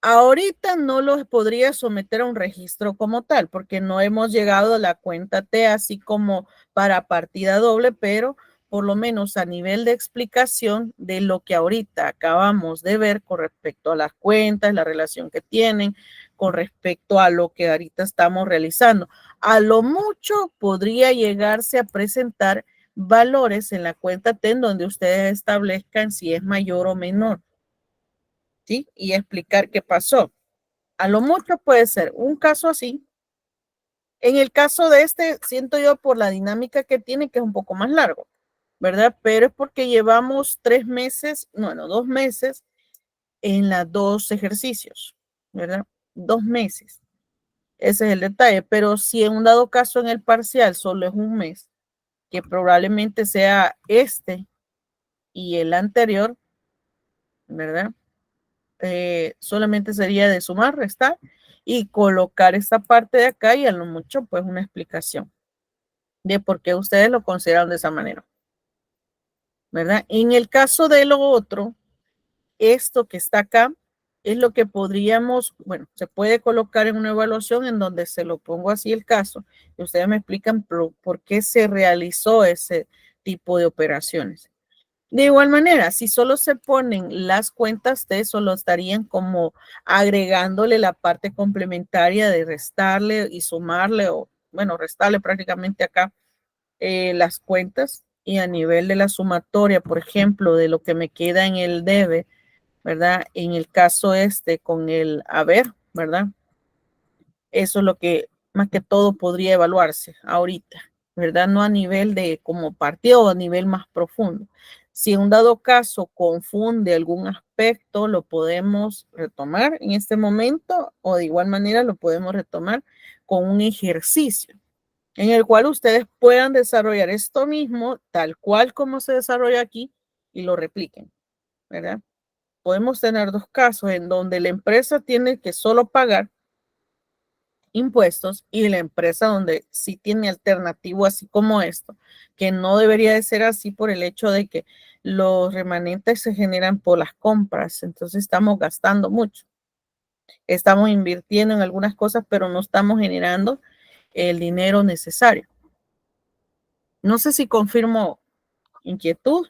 Ahorita no los podría someter a un registro como tal, porque no hemos llegado a la cuenta T así como para partida doble, pero por lo menos a nivel de explicación de lo que ahorita acabamos de ver con respecto a las cuentas, la relación que tienen, con respecto a lo que ahorita estamos realizando. A lo mucho podría llegarse a presentar valores en la cuenta T en donde ustedes establezcan si es mayor o menor, ¿sí? Y explicar qué pasó. A lo mucho puede ser un caso así. En el caso de siento yo por la dinámica que tiene que es un poco más largo, ¿verdad? Pero es porque llevamos 3 meses, bueno, 2 meses en los 2 ejercicios, ¿verdad? 2 meses. Ese es el detalle. Pero si en un dado caso en el parcial solo es un mes, que probablemente sea y el anterior, ¿verdad? Solamente sería de sumar, restar y colocar esta parte de acá y a lo mucho pues una explicación de por qué ustedes lo consideran de esa manera, ¿verdad? En el caso de lo otro, esto que está acá es lo que podríamos, bueno, se puede colocar en una evaluación en donde se lo pongo así el caso y ustedes me explican por qué se realizó ese tipo de operaciones. De igual manera, si solo se ponen las cuentas T, solo estarían como agregándole la parte complementaria de restarle y sumarle, o bueno, restarle prácticamente acá las cuentas, y a nivel de la sumatoria, por ejemplo, de lo que me queda en el debe, ¿verdad? En el caso este con el haber, ¿verdad? Eso es lo que más que todo podría evaluarse ahorita, ¿verdad? No a nivel de como partido o a nivel más profundo. Si en un dado caso confunde algún aspecto, lo podemos retomar en este momento o de igual manera lo podemos retomar con un ejercicio en el cual ustedes puedan desarrollar esto mismo tal cual como se desarrolla aquí y lo repliquen, ¿verdad? Podemos tener dos casos en donde la empresa tiene que solo pagar impuestos y la empresa donde sí tiene alternativo así como esto, que no debería de ser así por el hecho de que los remanentes se generan por las compras, entonces estamos gastando mucho, estamos invirtiendo en algunas cosas, pero no estamos generando el dinero necesario. No sé si confirmo inquietud.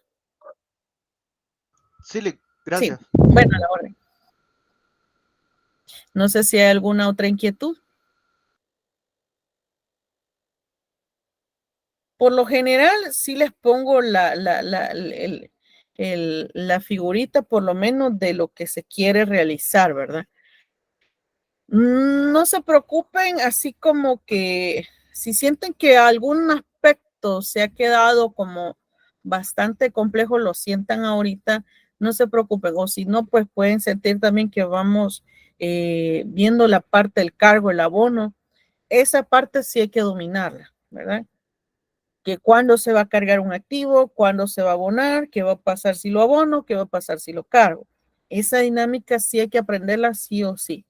Sí, Sí, gracias. bueno, a la orden. No sé si hay alguna otra inquietud. Por lo general, sí les pongo la figurita, por lo menos de lo que se quiere realizar, ¿verdad? No se preocupen, así como que si sienten que algún aspecto se ha quedado como bastante complejo, lo sientan ahorita, no se preocupen, o si no, pues pueden sentir también que vamos viendo la parte del cargo, el abono, esa parte sí hay que dominarla, ¿verdad? Que cuándo se va a cargar un activo, cuándo se va a abonar, qué va a pasar si lo abono, qué va a pasar si lo cargo. Esa dinámica sí hay que aprenderla sí o sí.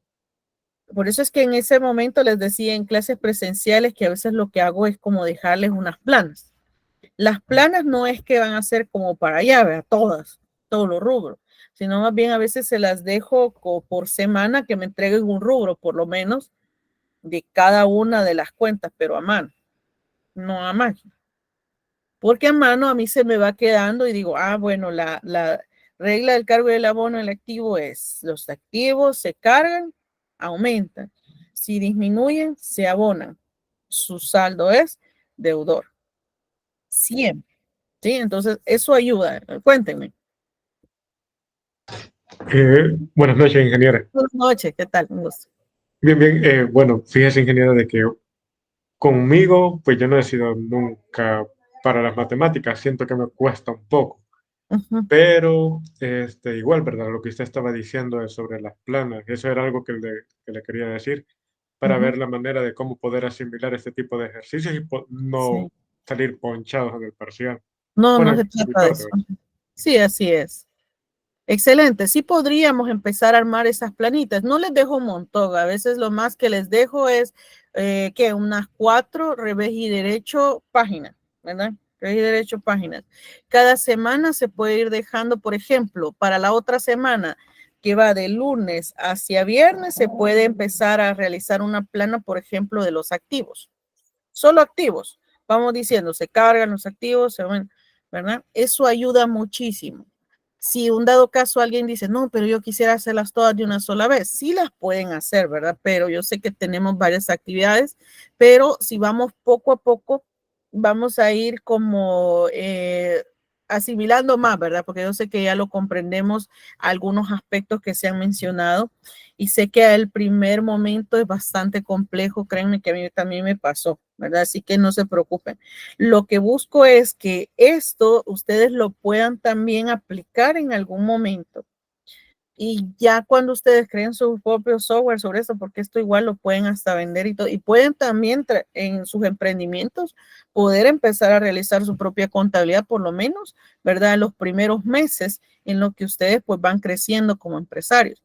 Por eso es que en ese momento les decía en clases presenciales que a veces lo que hago es como dejarles unas planas. Las planas no es que van a ser como para allá, a todas, todos los rubros, sino más bien a veces se las dejo por semana que me entreguen un rubro, por lo menos, de cada una de las cuentas, pero a mano, no a máquina. Porque a mano a mí se me va quedando y digo, bueno, la regla del cargo y del abono del activo es, los activos se cargan, aumentan. Si disminuyen, se abonan. Su saldo es deudor. Siempre. ¿Sí? Entonces, eso ayuda. Cuéntenme. Buenas noches, ingeniera. Buenas noches, ¿qué tal? Un gusto. Bien, bien. Bueno, fíjese, ingeniera, de que conmigo, pues yo no he sido nunca para las matemáticas. Siento que me cuesta un poco. Ujú, Pero igual, ¿verdad? Lo que usted estaba diciendo es sobre las planas. Eso era algo que le quería decir para ujú. ver la manera de cómo poder asimilar este tipo de ejercicios y Sí. no salir ponchados en el parcial. No, no Bueno, se por mi trata de parte, eso. ¿verdad? Sí, así es. Excelente, sí podríamos empezar a armar esas planitas. No les dejo un montón, a veces lo más que les dejo es que unas 4 revés y derecho páginas, ¿verdad? Revés y derecho páginas. Cada semana se puede ir dejando, por ejemplo, para la otra semana que va de lunes hacia viernes, se puede empezar a realizar una plana, por ejemplo, de los activos. Solo activos. Vamos diciendo, se cargan los activos, se ven, ¿verdad? Eso ayuda muchísimo. Si un dado caso alguien dice, no, pero yo quisiera hacerlas todas de una sola vez, sí las pueden hacer, ¿verdad? Pero yo sé que tenemos varias actividades, pero si vamos poco a poco, vamos a ir como asimilando más, ¿verdad? Porque yo sé que ya lo comprendemos algunos aspectos que se han mencionado y sé que el primer momento es bastante complejo, créanme que a mí también me pasó, ¿verdad? Así que no se preocupen. Lo que busco es que esto ustedes lo puedan también aplicar en algún momento Y ya cuando ustedes creen su propio software sobre esto, porque esto igual lo pueden hasta vender y todo, y pueden también en sus emprendimientos poder empezar a realizar su propia contabilidad, por lo menos, ¿verdad? En los primeros meses en los que ustedes pues van creciendo como empresarios,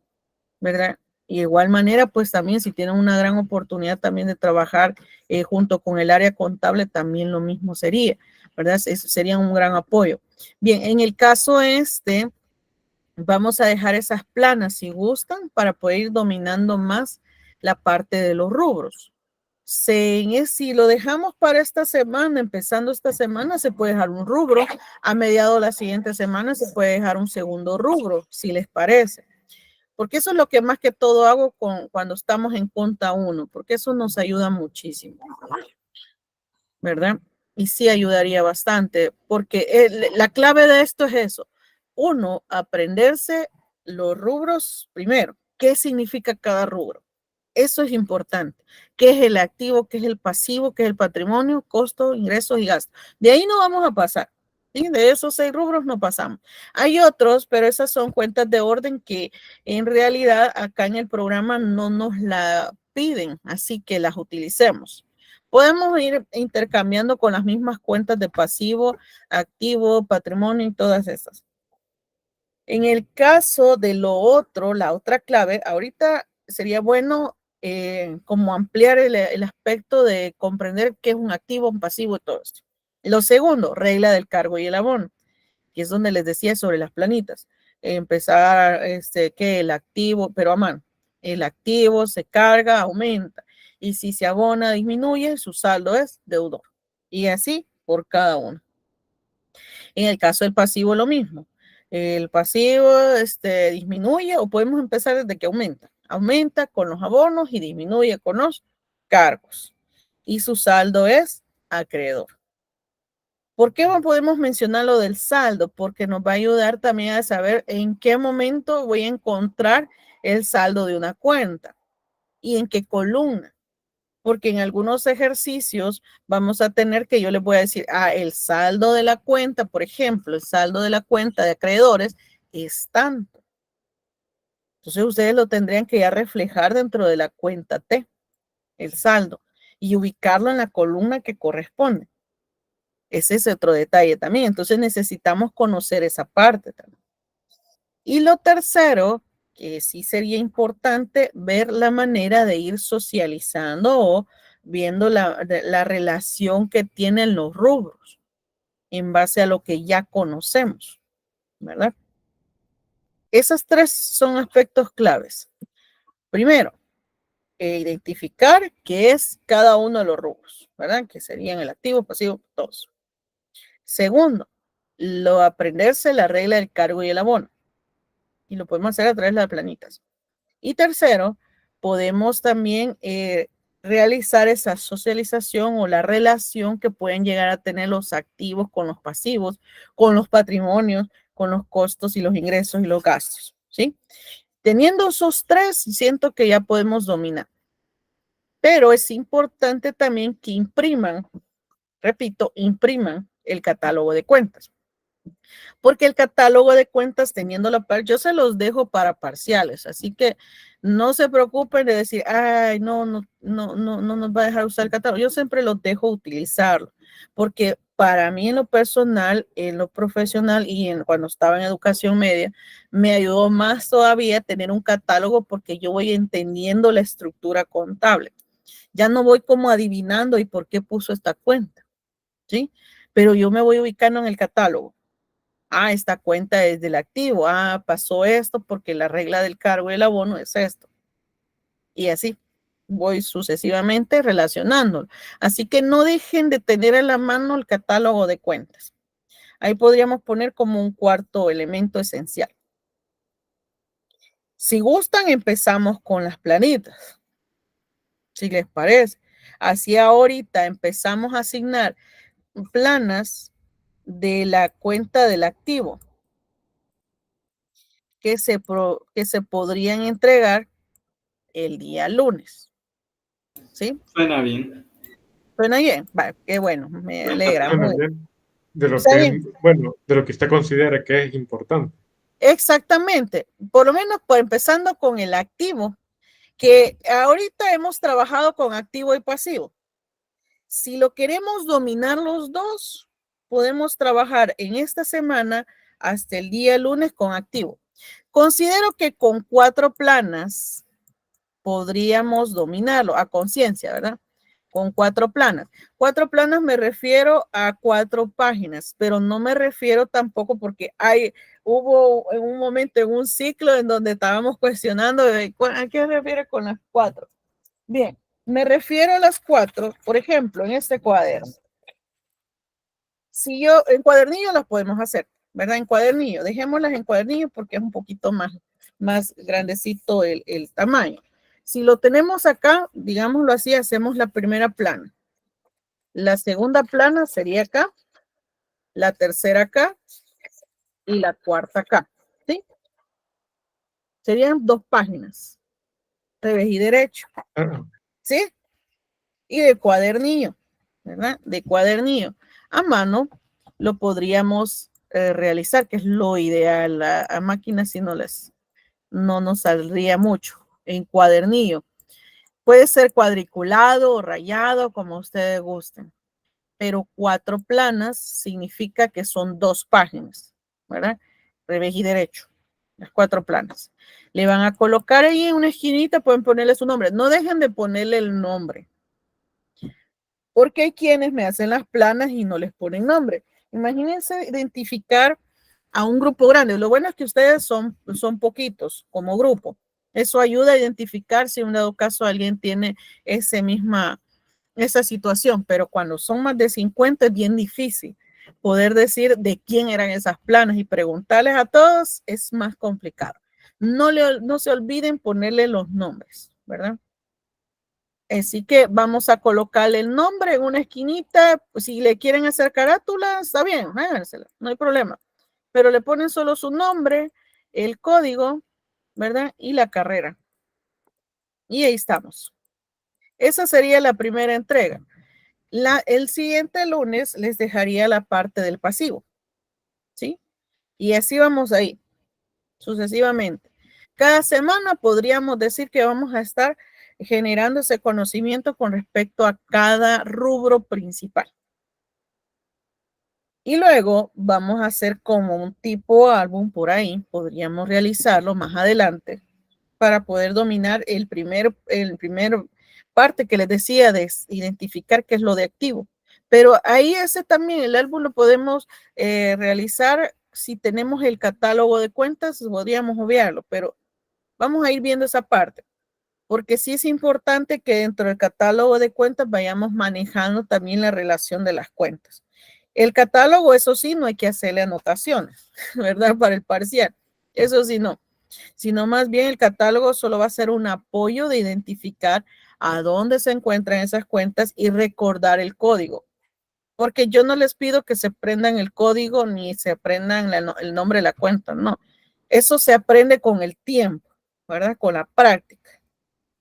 ¿verdad? Y de igual manera, pues también si tienen una gran oportunidad también de trabajar junto con el área contable, también lo mismo sería, ¿verdad? Eso sería un gran apoyo. Bien, en el caso vamos a dejar esas planas si gustan para poder ir dominando más la parte de los rubros. Si lo dejamos para esta semana, empezando esta semana, se puede dejar un rubro. A mediados de la siguiente semana se puede dejar un segundo rubro, si les parece. Porque eso es lo que más que todo hago cuando estamos en cuenta 1, porque eso nos ayuda muchísimo, ¿verdad? Y sí ayudaría bastante, porque la clave de esto es eso. Uno, aprenderse los rubros primero. ¿Qué significa cada rubro? Eso es importante. ¿Qué es el activo? ¿Qué es el pasivo? ¿Qué es el patrimonio? Costos, ingresos y gastos. De ahí no vamos a pasar. ¿Sí? De esos 6 rubros no pasamos. Hay otros, pero esas son cuentas de orden que en realidad acá en el programa no nos la piden, así que las utilicemos. Podemos ir intercambiando con las mismas cuentas de pasivo, activo, patrimonio y todas esas. En el caso de lo otro, la otra clave, ahorita sería bueno como ampliar el aspecto de comprender qué es un activo, un pasivo y todo esto. Lo segundo, regla del cargo y el abono, que es donde les decía sobre las planitas. Empezar que el activo, pero a mano, el activo se carga, aumenta. Y si se abona, disminuye, su saldo es deudor. Y así por cada uno. En el caso del pasivo, lo mismo. El pasivo disminuye o podemos empezar desde que aumenta. Aumenta con los abonos y disminuye con los cargos. Y su saldo es acreedor. ¿Por qué no podemos mencionar lo del saldo? Porque nos va a ayudar también a saber en qué momento voy a encontrar el saldo de una cuenta y en qué columna. Porque en algunos ejercicios vamos a tener que yo les voy a decir, el saldo de la cuenta, por ejemplo, el saldo de la cuenta de acreedores es tanto. Entonces ustedes lo tendrían que ya reflejar dentro de la cuenta T, el saldo, y ubicarlo en la columna que corresponde. Ese es otro detalle también. Entonces necesitamos conocer esa parte también. Y lo tercero, que sí sería importante ver la manera de ir socializando o viendo la relación que tienen los rubros en base a lo que ya conocemos, ¿verdad? Esos 3 son aspectos claves. Primero, identificar qué es cada uno de los rubros, ¿verdad? Que serían el activo, pasivo, todos. Segundo, aprenderse la regla del cargo y el abono. Y lo podemos hacer a través de las planitas. Y tercero, podemos también realizar esa socialización o la relación que pueden llegar a tener los activos con los pasivos, con los patrimonios, con los costos y los ingresos y los gastos, ¿sí? Teniendo esos 3, siento que ya podemos dominar. Pero es importante también que impriman, repito, impriman el catálogo de cuentas. Porque el catálogo de cuentas, teniendo la par, yo se los dejo para parciales, así que no se preocupen de decir, ay, no nos va a dejar usar el catálogo. Yo siempre los dejo utilizarlo, porque para mí en lo personal, en lo profesional y cuando estaba en educación media, me ayudó más todavía tener un catálogo porque yo voy entendiendo la estructura contable. Ya no voy como adivinando y por qué puso esta cuenta, ¿sí? Pero yo me voy ubicando en el catálogo. Esta cuenta es del activo. Pasó esto porque la regla del cargo y el abono es esto. Y así voy sucesivamente relacionándolo. Así que no dejen de tener en la mano el catálogo de cuentas. Ahí podríamos poner como un cuarto elemento esencial. Si gustan, empezamos con las planitas. Si les parece. Así ahorita empezamos a asignar planas de la cuenta del activo que se podrían entregar el día lunes. ¿Sí? Suena bien. Suena bien. Va, qué bueno, me alegra. Suena bien. De lo ¿Está que, bien? bueno, de lo que usted considera que es importante. Exactamente, por lo menos por empezando con el activo, que ahorita hemos trabajado con activo y pasivo. Si lo queremos dominar los dos, podemos trabajar en esta semana hasta el día lunes con activo. Considero que con 4 planas podríamos dominarlo a conciencia, ¿verdad? Con 4 planas. 4 planas me refiero a 4 páginas, pero no me refiero tampoco porque hubo en un momento en un ciclo en donde estábamos cuestionando ¿a qué se refiere con las 4? Bien, me refiero a las 4, por ejemplo, en este cuaderno. Si yo, en cuadernillo las podemos hacer, ¿verdad? En cuadernillo, dejémoslas en cuadernillo porque es un poquito más grandecito el tamaño. Si lo tenemos acá, digámoslo así, hacemos la primera plana. La segunda plana sería acá, la tercera acá y la cuarta acá, ¿sí? Serían 2 páginas, revés y derecho, ¿sí? Y de cuadernillo, ¿verdad? De cuadernillo. A mano lo podríamos realizar, que es lo ideal. A máquina si no nos saldría mucho. En cuadernillo. Puede ser cuadriculado o rayado, como ustedes gusten. Pero 4 planas significa que son 2 páginas, ¿verdad? Revés y derecho. Las 4 planas. Le van a colocar ahí en una esquinita, pueden ponerle su nombre. No dejen de ponerle el nombre. Porque hay quienes me hacen las planas y no les ponen nombre. Imagínense identificar a un grupo grande. Lo bueno es que ustedes son poquitos como grupo. Eso ayuda a identificar si en un dado caso alguien tiene esa situación, pero cuando son más de 50 es bien difícil poder decir de quién eran esas planas y preguntarles a todos es más complicado. No se olviden ponerle los nombres, ¿verdad? Así que vamos a colocarle el nombre en una esquinita. Si le quieren hacer carátula, está bien, hágansela, no hay problema. Pero le ponen solo su nombre, el código, ¿verdad? Y la carrera. Y ahí estamos. Esa sería la primera entrega. El siguiente lunes les dejaría la parte del pasivo, ¿sí? Y así vamos ahí, sucesivamente. Cada semana podríamos decir que vamos a estar generando ese conocimiento con respecto a cada rubro principal. Y luego vamos a hacer como un tipo álbum por ahí, podríamos realizarlo más adelante para poder dominar el primer parte que les decía de identificar qué es lo de activo. Pero ahí ese también, el álbum lo podemos realizar si tenemos el catálogo de cuentas, podríamos obviarlo, pero vamos a ir viendo esa parte, porque sí es importante que dentro del catálogo de cuentas vayamos manejando también la relación de las cuentas. El catálogo, eso sí, no hay que hacerle anotaciones, ¿verdad? Para el parcial. Eso sí, no. Sino más bien el catálogo solo va a ser un apoyo de identificar a dónde se encuentran esas cuentas y recordar el código. Porque yo no les pido que se aprendan el código ni se aprendan el nombre de la cuenta, no. Eso se aprende con el tiempo, ¿verdad? Con la práctica,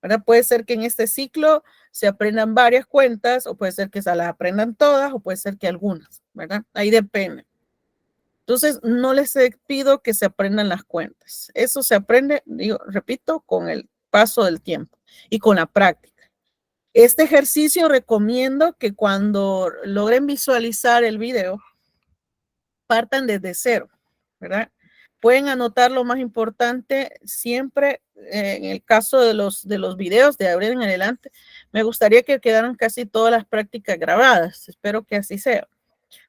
¿verdad? Puede ser que en este ciclo se aprendan varias cuentas o puede ser que se las aprendan todas o puede ser que algunas, ¿verdad? Ahí depende. Entonces, no les pido que se aprendan las cuentas. Eso se aprende, repito, con el paso del tiempo y con la práctica. Este ejercicio recomiendo que cuando logren visualizar el video, partan desde cero, ¿verdad? Pueden anotar lo más importante siempre, en el caso de los videos de ahora en adelante, me gustaría que quedaran casi todas las prácticas grabadas. Espero que así sea,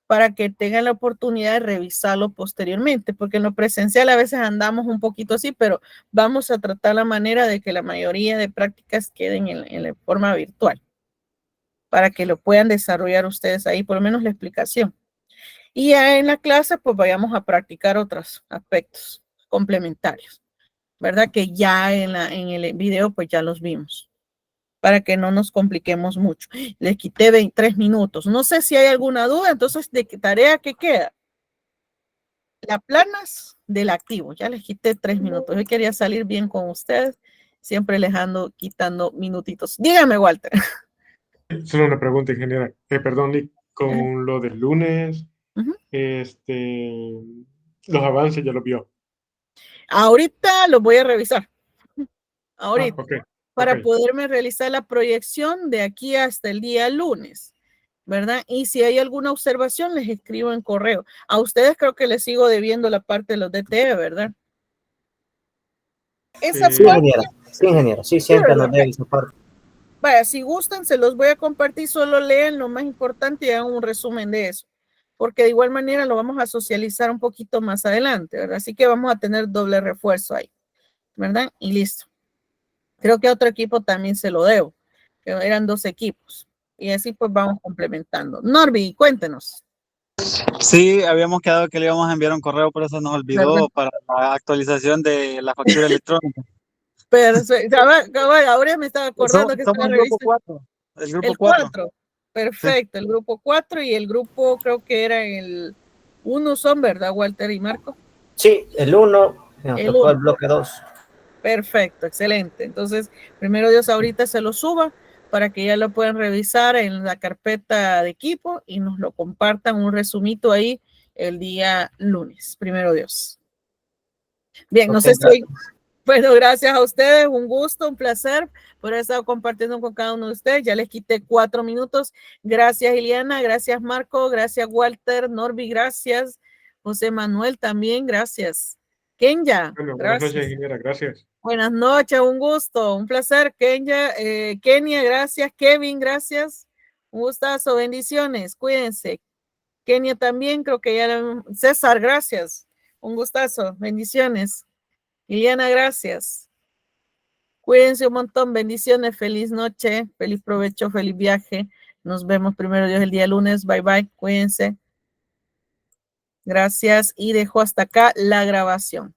para que tengan la oportunidad de revisarlo posteriormente, porque en lo presencial a veces andamos un poquito así, pero vamos a tratar la manera de que la mayoría de prácticas queden en la forma virtual, para que lo puedan desarrollar ustedes ahí, por lo menos la explicación. Y ya en la clase, pues vayamos a practicar otros aspectos complementarios, ¿verdad? Que ya en el video, pues ya los vimos, para que no nos compliquemos mucho. Les quité 23 minutos. No sé si hay alguna duda, entonces, ¿de qué tarea que queda? Las planas del activo. Ya les quité 3 minutos. Yo quería salir bien con ustedes. Siempre les ando quitando minutitos. Dígame, Walter. Solo una pregunta, ingeniera. Perdón, Nick, con lo del lunes, Ujú. los avances ya lo vio. Ahorita los voy a revisar. Ahorita. Ok, Para ok. poderme realizar la proyección de aquí hasta el día lunes, ¿verdad? Y si hay alguna observación, les escribo en correo. A ustedes creo que les sigo debiendo la parte de los DTE, ¿verdad? Esa Sí, Sí, parte, ingeniero. Sí, ingeniero. Sí, sí, siempre ¿verdad? nos debe esa parte. Vaya, si gustan, se los voy a compartir, solo lean lo más importante y hagan un resumen de eso, porque de igual manera lo vamos a socializar un poquito más adelante, ¿verdad? Así que vamos a tener doble refuerzo ahí, ¿verdad? Y listo. Creo que a otro equipo también se lo debo, que eran 2 equipos. Y así pues vamos complementando. Norby, cuéntenos. Sí, habíamos quedado que le íbamos a enviar un correo, pero se nos ¿Verdad? olvidó para la actualización de la factura electrónica. Perfecto. Ahora me estaba acordando que Somos estaba el grupo revisando 4. El grupo el 4. 4. Sí. Perfecto, el grupo 4 y el grupo creo que era el 1 son, ¿verdad, Walter y Marco? Sí, el 1, nos El tocó el 1. bloque 2. Perfecto, excelente. Entonces, primero Dios, ahorita se lo suba para que ya lo puedan revisar en la carpeta de equipo y nos lo compartan un resumito ahí el día lunes. Primero Dios. Bien, no Ok, sé si gracias. bueno, gracias a ustedes, un gusto, un placer por haber estado compartiendo con cada uno de ustedes. Ya les quité 4 minutos. Gracias, Iliana, gracias, Marco, gracias, Walter, Norby, gracias, José Manuel también, gracias. Kenya, Bueno, buenas noches, gracias. ingeniera, gracias. Buenas noches, un gusto, un placer, Kenya, Kenia, gracias, Kevin, gracias. Un gustazo, bendiciones, cuídense. Kenia también, creo que ya, César, gracias. Un gustazo, bendiciones. Iliana, gracias. Cuídense un montón, bendiciones, feliz noche, feliz provecho, feliz viaje. Nos vemos primero Dios el día lunes. Bye bye, cuídense. Gracias y dejo hasta acá la grabación.